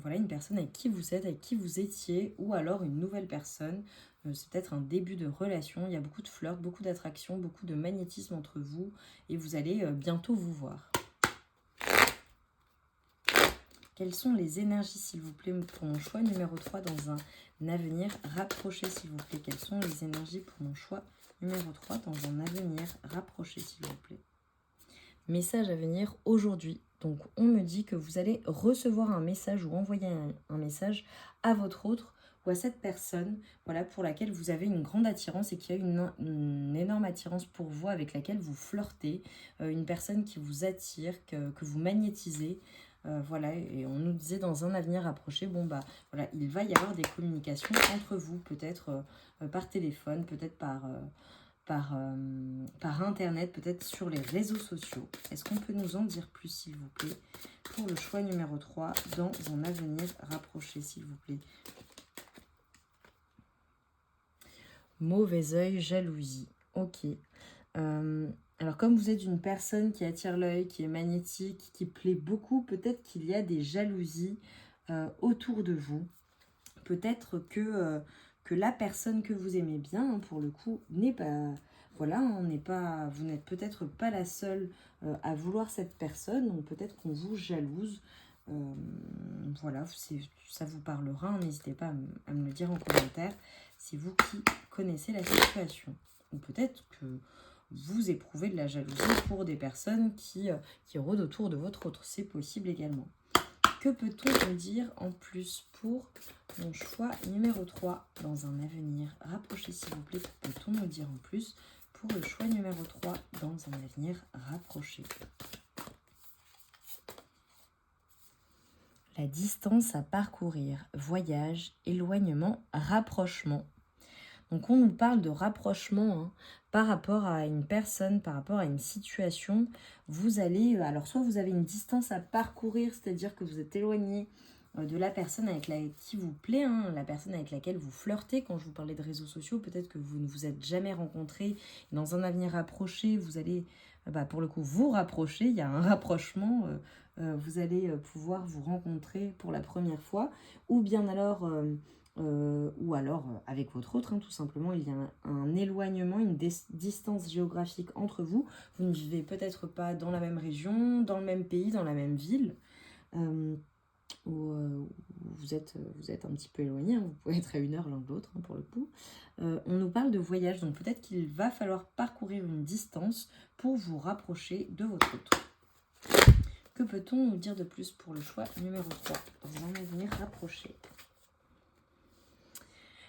Voilà, une personne avec qui vous êtes, avec qui vous étiez, ou alors une nouvelle personne. C'est peut-être un début de relation. Il y a beaucoup de flirt, beaucoup d'attraction, beaucoup de magnétisme entre vous. Et vous allez bientôt vous voir. Quelles sont les énergies, s'il vous plaît, pour mon choix numéro 3 dans un avenir rapproché, s'il vous plaît? Quelles sont les énergies pour mon choix numéro 3 dans un avenir rapproché, s'il vous plaît? Message à venir aujourd'hui. Donc, on me dit que vous allez recevoir un message ou envoyer un message à votre autre ou à cette personne, voilà, pour laquelle vous avez une grande attirance et qui a une énorme attirance pour vous, avec laquelle vous flirtez, une personne qui vous attire, que vous magnétisez. Voilà, et on nous disait dans un avenir approché, bon bah voilà, il va y avoir des communications entre vous, peut-être par téléphone, peut-être par internet, peut-être sur les réseaux sociaux. Est-ce qu'on peut nous en dire plus, s'il vous plaît, pour le choix numéro 3 dans un avenir rapproché, s'il vous plaît? Mauvais œil, jalousie. Ok. Alors, comme vous êtes une personne qui attire l'œil, qui est magnétique, qui plaît beaucoup, peut-être qu'il y a des jalousies autour de vous. Peut-être que la personne que vous aimez bien, pour le coup, n'est pas... Voilà, vous n'êtes peut-être pas la seule à vouloir cette personne, ou peut-être qu'on vous jalouse. Voilà, ça vous parlera, n'hésitez pas à me le dire en commentaire. C'est vous qui connaissez la situation. Ou peut-être que vous éprouvez de la jalousie pour des personnes qui rôdent autour de votre autre. C'est possible également. Que peut-on me dire en plus pour mon choix numéro 3 dans un avenir rapproché, s'il vous plaît? Que peut-on me dire en plus pour le choix numéro 3 dans un avenir rapproché? La distance à parcourir, voyage, éloignement, rapprochement. Donc on nous parle de rapprochement par rapport à une personne, par rapport à une situation. Vous allez, alors soit vous avez une distance à parcourir, c'est-à-dire que vous êtes éloigné de la personne qui vous plaît, la personne avec laquelle vous flirtez. Quand je vous parlais de réseaux sociaux, peut-être que vous ne vous êtes jamais rencontrés. Dans un avenir rapproché, vous allez, pour le coup, vous rapprocher. Il y a un rapprochement. Vous allez pouvoir vous rencontrer pour la première fois. Ou bien alors... avec votre autre, tout simplement, il y a un éloignement, une distance géographique entre vous. Vous ne vivez peut-être pas dans la même région, dans le même pays, dans la même ville, ou vous êtes un petit peu éloignés, hein, vous pouvez être à 1 heure l'un de l'autre, hein, pour le coup. On nous parle de voyage, donc peut-être qu'il va falloir parcourir une distance pour vous rapprocher de votre autre. Que peut-on nous dire de plus pour le choix numéro 3 dans un avenir rapproché?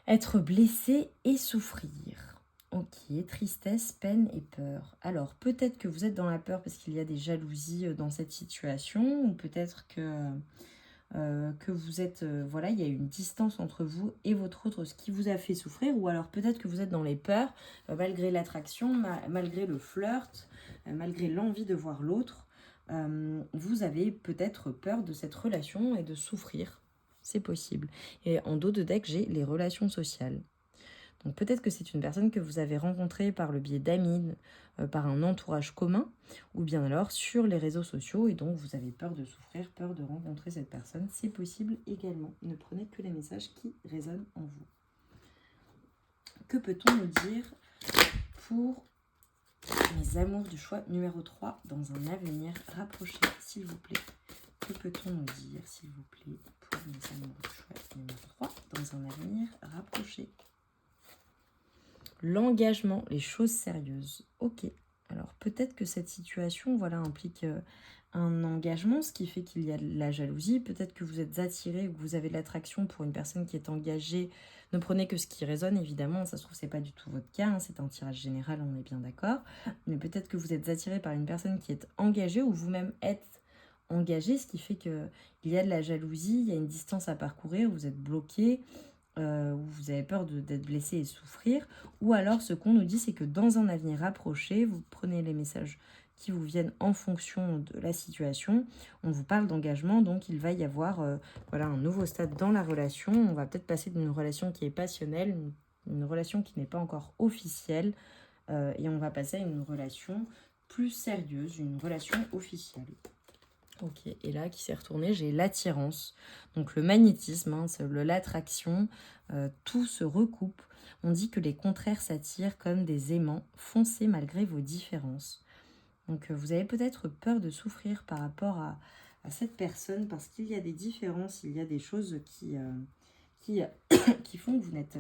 Être blessé et souffrir. Ok, tristesse, peine et peur. Alors, peut-être que vous êtes dans la peur parce qu'il y a des jalousies dans cette situation, ou peut-être que vous êtes, voilà, il y a une distance entre vous et votre autre, ce qui vous a fait souffrir, ou alors peut-être que vous êtes dans les peurs, malgré l'attraction, malgré le flirt, malgré l'envie de voir l'autre, vous avez peut-être peur de cette relation et de souffrir. C'est possible. Et en dos de deck, j'ai les relations sociales. Donc peut-être que c'est une personne que vous avez rencontrée par le biais d'amis, par un entourage commun, ou bien alors sur les réseaux sociaux, et donc vous avez peur de souffrir, peur de rencontrer cette personne. C'est possible également. Ne prenez que les messages qui résonnent en vous. Que peut-on nous dire pour mes amours du choix numéro 3 dans un avenir rapproché, s'il vous plaît? Que peut-on nous dire, s'il vous plaît, pour mes amours du choix numéro 3 dans un avenir rapproché? L'engagement, les choses sérieuses. Ok, alors peut-être que cette situation, voilà, implique un engagement, ce qui fait qu'il y a de la jalousie. Peut-être que vous êtes attiré ou que vous avez de l'attraction pour une personne qui est engagée. Ne prenez que ce qui résonne, évidemment. Ça se trouve, c'est pas du tout votre cas, hein, c'est un tirage général, on est bien d'accord. Mais peut-être que vous êtes attiré par une personne qui est engagée ou vous-même êtes engagé, ce qui fait qu'il y a de la jalousie, il y a une distance à parcourir, vous êtes bloqué. Où vous avez peur d'être blessé et souffrir, ou alors ce qu'on nous dit, c'est que dans un avenir rapproché, vous prenez les messages qui vous viennent en fonction de la situation, on vous parle d'engagement, donc il va y avoir voilà, un nouveau stade dans la relation. On va peut-être passer d'une relation qui est passionnelle, une relation qui n'est pas encore officielle, et on va passer à une relation plus sérieuse, une relation officielle. Ok, et là, qui s'est retourné, j'ai l'attirance. Donc le magnétisme, hein, l'attraction, tout se recoupe. On dit que les contraires s'attirent comme des aimants, foncez malgré vos différences. Donc vous avez peut-être peur de souffrir par rapport à cette personne parce qu'il y a des différences, il y a des choses qui qui font que vous n'êtes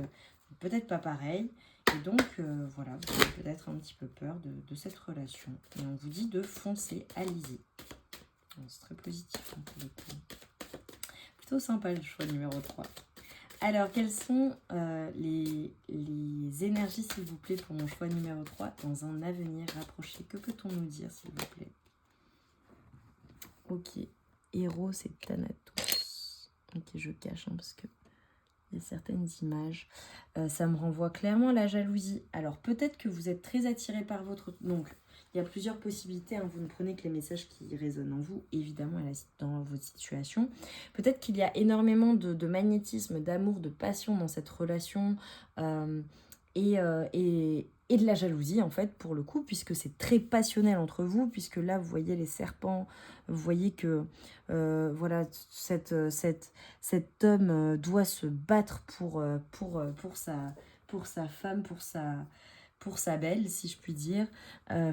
peut-être pas pareil. Et donc, voilà, vous avez peut-être un petit peu peur de cette relation. Et on vous dit de foncer, allez-y. C'est très positif, hein, pour le coup. Plutôt sympa le choix numéro 3. Alors, quelles sont les énergies, s'il vous plaît, pour mon choix numéro 3 dans un avenir rapproché? Que peut-on nous dire, s'il vous plaît? Ok. Héros et Thanatos. Ok, je cache, hein, parce que il y a certaines images. Ça me renvoie clairement à la jalousie. Alors, peut-être que vous êtes très attiré par votre... Donc, il y a plusieurs possibilités, hein. Vous ne prenez que les messages qui résonnent en vous, évidemment, et dans votre situation. Peut-être qu'il y a énormément de magnétisme, d'amour, de passion dans cette relation, et de la jalousie, en fait, pour le coup, puisque c'est très passionnel entre vous, puisque là, vous voyez les serpents, vous voyez que, voilà, cet homme doit se battre pour sa femme, pour sa belle, si je puis dire,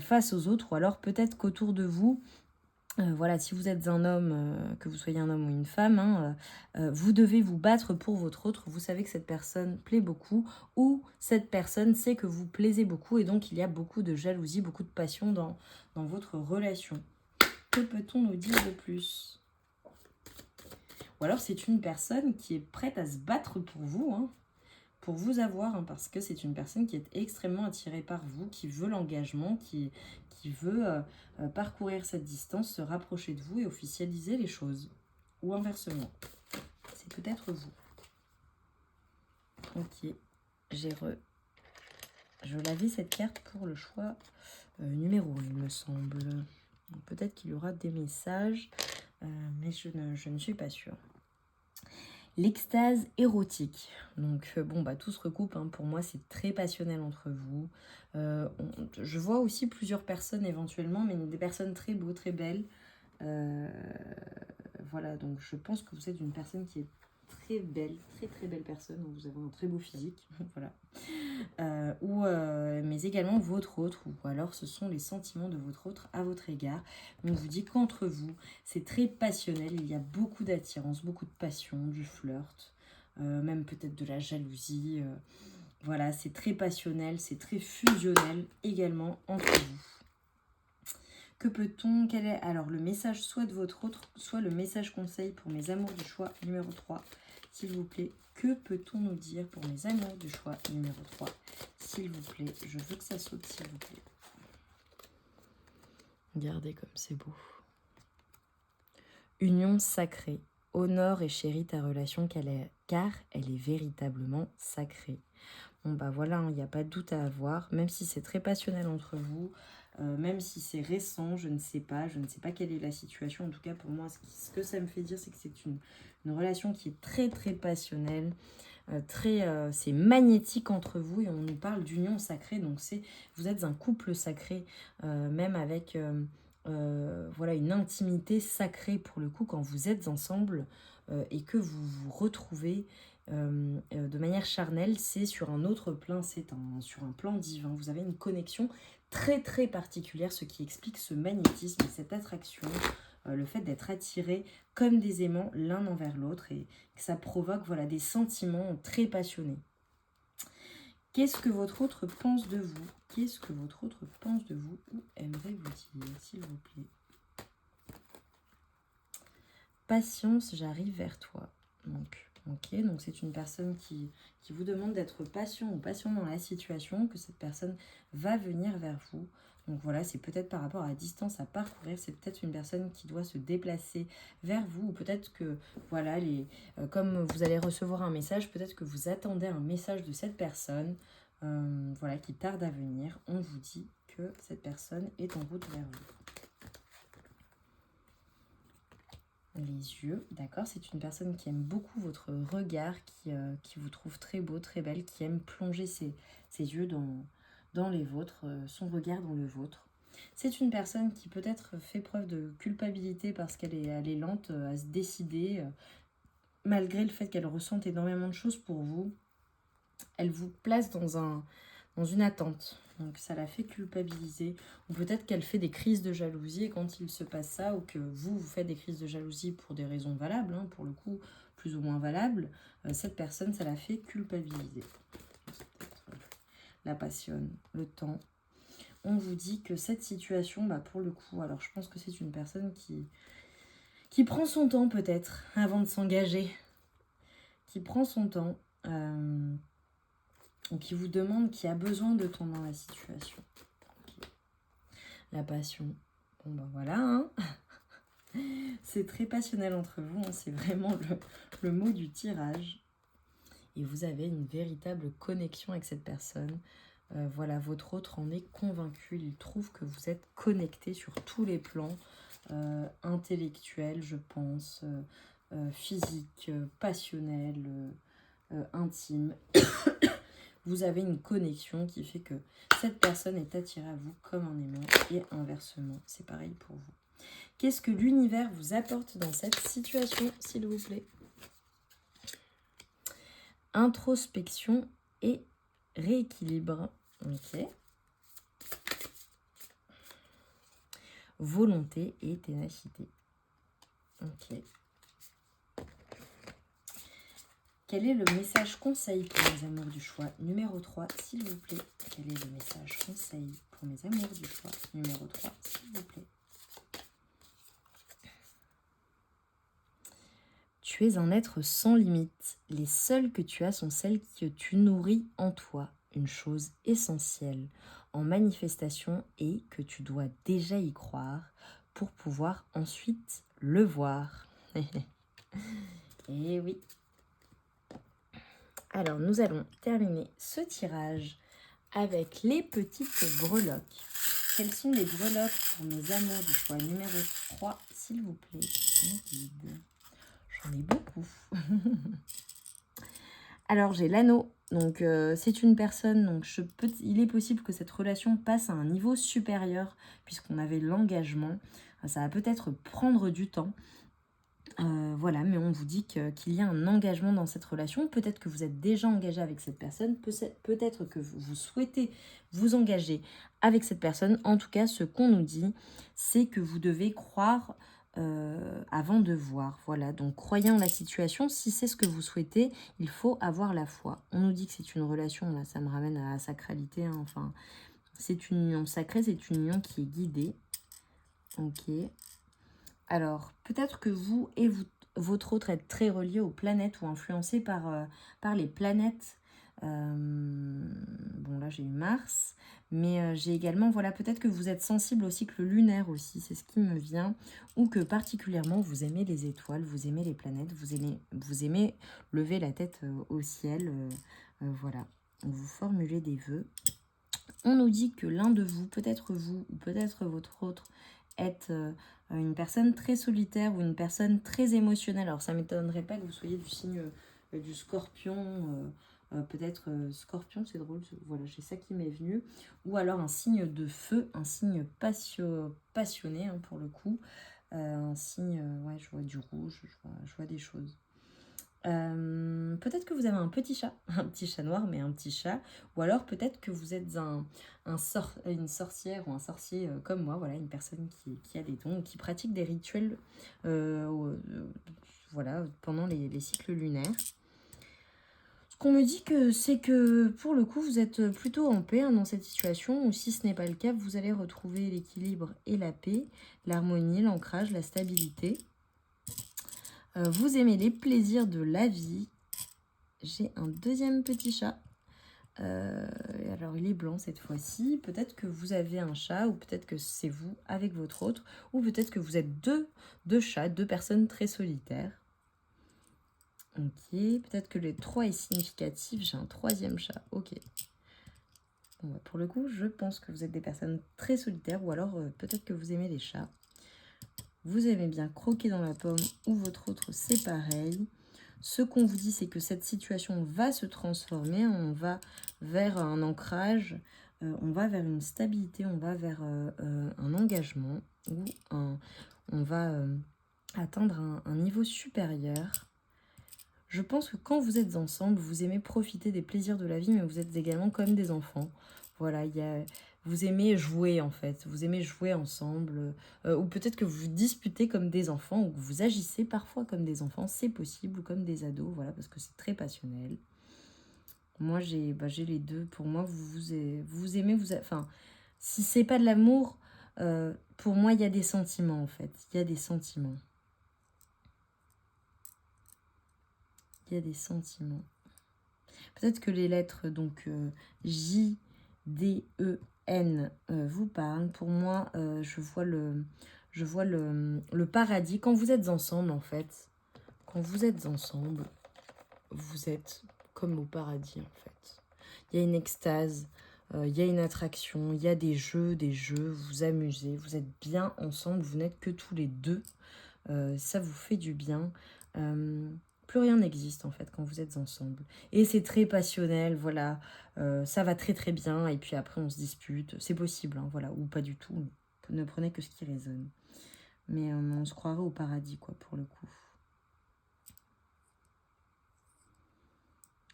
face aux autres. Ou alors peut-être qu'autour de vous, voilà, si vous êtes un homme, que vous soyez un homme ou une femme, hein, vous devez vous battre pour votre autre. Vous savez que cette personne plaît beaucoup, ou cette personne sait que vous plaisez beaucoup, et donc il y a beaucoup de jalousie, beaucoup de passion dans votre relation. Que peut-on nous dire de plus? Ou alors c'est une personne qui est prête à se battre pour vous, hein, pour vous avoir, hein, parce que c'est une personne qui est extrêmement attirée par vous, qui veut l'engagement, qui veut parcourir cette distance, se rapprocher de vous et officialiser les choses. Ou inversement. C'est peut-être vous. Ok, je l'avais cette carte pour le choix numéro 1, il me semble. Peut-être qu'il y aura des messages, mais je ne suis pas sûre. L'extase érotique. Donc, bon, bah, tout se recoupe, hein. Pour moi, c'est très passionnel entre vous. Je vois aussi plusieurs personnes éventuellement, mais des personnes très beaux, très belles. Voilà, donc je pense que vous êtes une personne qui est très belle, très très belle personne. Vous avez un très beau physique. Voilà. mais également votre autre, ou alors ce sont les sentiments de votre autre à votre égard. On vous dit qu'entre vous, c'est très passionnel, il y a beaucoup d'attirance, beaucoup de passion, du flirt, même peut-être de la jalousie. Voilà, c'est très passionnel, c'est très fusionnel également entre vous. Que peut-on, quel est alors le message soit de votre autre, soit le message conseil pour mes amours du choix numéro 3, s'il vous plaît. Que peut-on nous dire pour mes amours du choix numéro 3, s'il vous plaît. Je veux que ça saute, s'il vous plaît. Regardez comme c'est beau. Union sacrée. Honore et chéris ta relation car elle est véritablement sacrée. Bon bah voilà, il n'y a pas de doute à avoir, même si c'est très passionnel entre vous, même si c'est récent, je ne sais pas quelle est la situation. En tout cas pour moi, ce que ça me fait dire, c'est que c'est une relation qui est très très passionnelle, c'est magnétique entre vous, et on nous parle d'union sacrée, donc vous êtes un couple sacré, même avec voilà, une intimité sacrée pour le coup quand vous êtes ensemble et que vous vous retrouvez de manière charnelle. C'est sur un autre plan, sur un plan divin. Vous avez une connexion très très particulière, ce qui explique ce magnétisme, cette attraction, le fait d'être attirés comme des aimants l'un envers l'autre, et que ça provoque voilà, des sentiments très passionnés. Qu'est-ce que votre autre pense de vous? Qu'est-ce que votre autre pense de vous ou aimerait vous dire, s'il vous plaît? Patience, j'arrive vers toi. Donc, ok, donc c'est une personne qui vous demande d'être patient ou patient dans la situation, que cette personne va venir vers vous. Donc voilà, c'est peut-être par rapport à la distance à parcourir, c'est peut-être une personne qui doit se déplacer vers vous, ou peut-être que, voilà, comme vous allez recevoir un message, peut-être que vous attendez un message de cette personne, voilà, qui tarde à venir. On vous dit que cette personne est en route vers vous. Les yeux, d'accord, c'est une personne qui aime beaucoup votre regard, qui vous trouve très beau, très belle, qui aime plonger ses yeux dans les vôtres, son regard dans le vôtre. C'est une personne qui peut-être fait preuve de culpabilité parce qu'elle est lente à se décider, malgré le fait qu'elle ressente énormément de choses pour vous. Elle vous place dans une attente. Donc ça la fait culpabiliser. Ou peut-être qu'elle fait des crises de jalousie et quand il se passe ça, ou que vous faites des crises de jalousie pour des raisons valables, hein, pour le coup, plus ou moins valables, cette personne, ça la fait culpabiliser. La passionne, le temps. On vous dit que cette situation, bah pour le coup, alors je pense que c'est une personne qui prend son temps peut-être avant de s'engager. Qui prend son temps. Qui vous demande, qui a besoin de temps dans la situation. Okay. La passion. Bon ben voilà, hein. C'est très passionnel entre vous, hein. C'est vraiment le mot du tirage. Et vous avez une véritable connexion avec cette personne. Voilà, votre autre en est convaincu. Il trouve que vous êtes connectés sur tous les plans. Intellectuels, je pense, physique, passionnel, intime. Vous avez une connexion qui fait que cette personne est attirée à vous comme un aimant, et inversement, c'est pareil pour vous. Qu'est-ce que l'univers vous apporte dans cette situation, s'il vous plaît? Introspection et rééquilibre. Ok. Volonté et ténacité. Ok. Quel est le message conseil pour mes amours du choix numéro 3, s'il vous plaît? Quel est le message conseil pour mes amours du choix numéro 3, s'il vous plaît? Tu es un être sans limite. Les seules que tu as sont celles que tu nourris en toi. Une chose essentielle en manifestation et que tu dois déjà y croire pour pouvoir ensuite le voir. Et oui. Alors, nous allons terminer ce tirage avec les petites breloques. Quelles sont les breloques pour mes amours du choix numéro 3, s'il vous plaît? J'en ai beaucoup. Alors, j'ai l'anneau. Donc, c'est une personne. Donc, il est possible que cette relation passe à un niveau supérieur puisqu'on avait l'engagement. Ça va peut-être prendre du temps. Voilà, mais on vous dit qu'il y a un engagement dans cette relation. Peut-être que vous êtes déjà engagé avec cette personne, peut-être que vous souhaitez vous engager avec cette personne. En tout cas, ce qu'on nous dit, c'est que vous devez croire avant de voir. Voilà, donc croyez en la situation. Si c'est ce que vous souhaitez, il faut avoir la foi. On nous dit que c'est une relation, là, ça me ramène à la sacralité, hein, enfin, c'est une union sacrée, c'est une union qui est guidée. Ok. Alors, peut-être que vous et votre autre êtes très relié aux planètes ou influencé par les planètes. Bon, là, j'ai eu Mars. Mais j'ai également, voilà, peut-être que vous êtes sensible au cycle lunaire aussi. C'est ce qui me vient. Ou que particulièrement, vous aimez les étoiles, vous aimez les planètes, vous aimez lever la tête au ciel. Voilà. Vous formulez des vœux. On nous dit que l'un de vous, peut-être vous ou peut-être votre autre, est une personne très solitaire ou une personne très émotionnelle. Alors ça ne m'étonnerait pas que vous soyez du signe du scorpion, peut-être scorpion, c'est drôle, voilà, j'ai ça qui m'est venu. Ou alors un signe de feu, un signe passionné hein, pour le coup. Un signe, ouais, je vois du rouge, je vois des choses. Peut-être que vous avez un petit chat noir, mais un petit chat. Ou alors peut-être que vous êtes une sorcière ou un sorcier comme moi, voilà, une personne qui a des dons, qui pratique des rituels voilà, pendant les cycles lunaires. Ce qu'on me dit c'est que pour le coup, vous êtes plutôt en paix hein, dans cette situation, ou si ce n'est pas le cas, vous allez retrouver l'équilibre et la paix, l'harmonie, l'ancrage, la stabilité. Vous aimez les plaisirs de la vie. J'ai un deuxième petit chat. Alors, il est blanc cette fois-ci. Peut-être que vous avez un chat, ou peut-être que c'est vous avec votre autre, ou peut-être que vous êtes deux chats, deux personnes très solitaires. Ok, peut-être que le 3 est significatif. J'ai un troisième chat. Ok. Bon, bah, pour le coup, je pense que vous êtes des personnes très solitaires, ou alors peut-être que vous aimez les chats. Vous aimez bien croquer dans la pomme, ou votre autre, c'est pareil. Ce qu'on vous dit, c'est que cette situation va se transformer. On va vers un ancrage, on va vers une stabilité, on va vers un engagement, ou on va atteindre un niveau supérieur. Je pense que quand vous êtes ensemble, vous aimez profiter des plaisirs de la vie, mais vous êtes également comme des enfants. Voilà, vous aimez jouer en fait, vous aimez jouer ensemble, ou peut-être que vous vous disputez comme des enfants, ou que vous agissez parfois comme des enfants, c'est possible, ou comme des ados, voilà, parce que c'est très passionnel. Moi, j'ai les deux. Pour moi, vous aimez, enfin, si c'est pas de l'amour, pour moi, il y a des sentiments en fait, il y a des sentiments. Il y a des sentiments. Peut-être que les lettres, donc J, D, E, N, vous parlent. Pour moi, je vois le paradis. Quand vous êtes ensemble, en fait, quand vous êtes ensemble, vous êtes comme au paradis, en fait. Il y a une extase, il y a une attraction, il y a des jeux, vous vous amusez, vous êtes bien ensemble, vous n'êtes que tous les deux. Ça vous fait du bien. Plus rien n'existe en fait quand vous êtes ensemble. Et c'est très passionnel, voilà. Ça va très très bien et puis après on se dispute. C'est possible, hein, voilà. Ou pas du tout. Ne prenez que ce qui résonne. Mais on se croirait au paradis, quoi, pour le coup.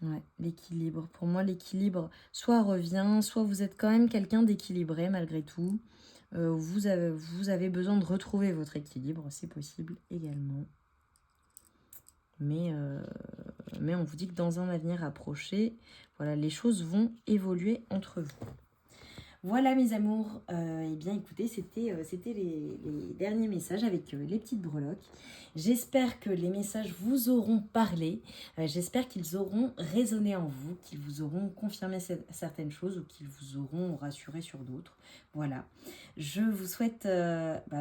Ouais, l'équilibre. Pour moi, l'équilibre, soit revient, soit vous êtes quand même quelqu'un d'équilibré malgré tout. Vous avez besoin de retrouver votre équilibre, c'est possible également. Mais on vous dit que dans un avenir approché, voilà, les choses vont évoluer entre vous. Voilà mes amours, eh bien écoutez, c'était les derniers messages avec les petites breloques. J'espère que les messages vous auront parlé, j'espère qu'ils auront résonné en vous, qu'ils vous auront confirmé certaines choses ou qu'ils vous auront rassuré sur d'autres. Voilà, je vous souhaite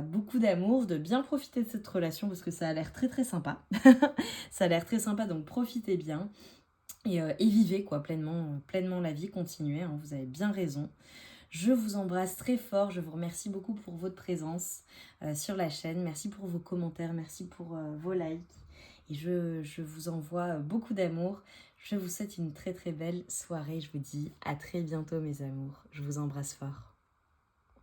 beaucoup d'amour, de bien profiter de cette relation parce que ça a l'air très très sympa. Ça a l'air très sympa, donc profitez bien et vivez quoi, pleinement la vie, continuez, hein, vous avez bien raison. Je vous embrasse très fort, je vous remercie beaucoup pour votre présence sur la chaîne, merci pour vos commentaires, merci pour vos likes et je vous envoie beaucoup d'amour. Je vous souhaite une très très belle soirée, je vous dis à très bientôt mes amours, je vous embrasse fort.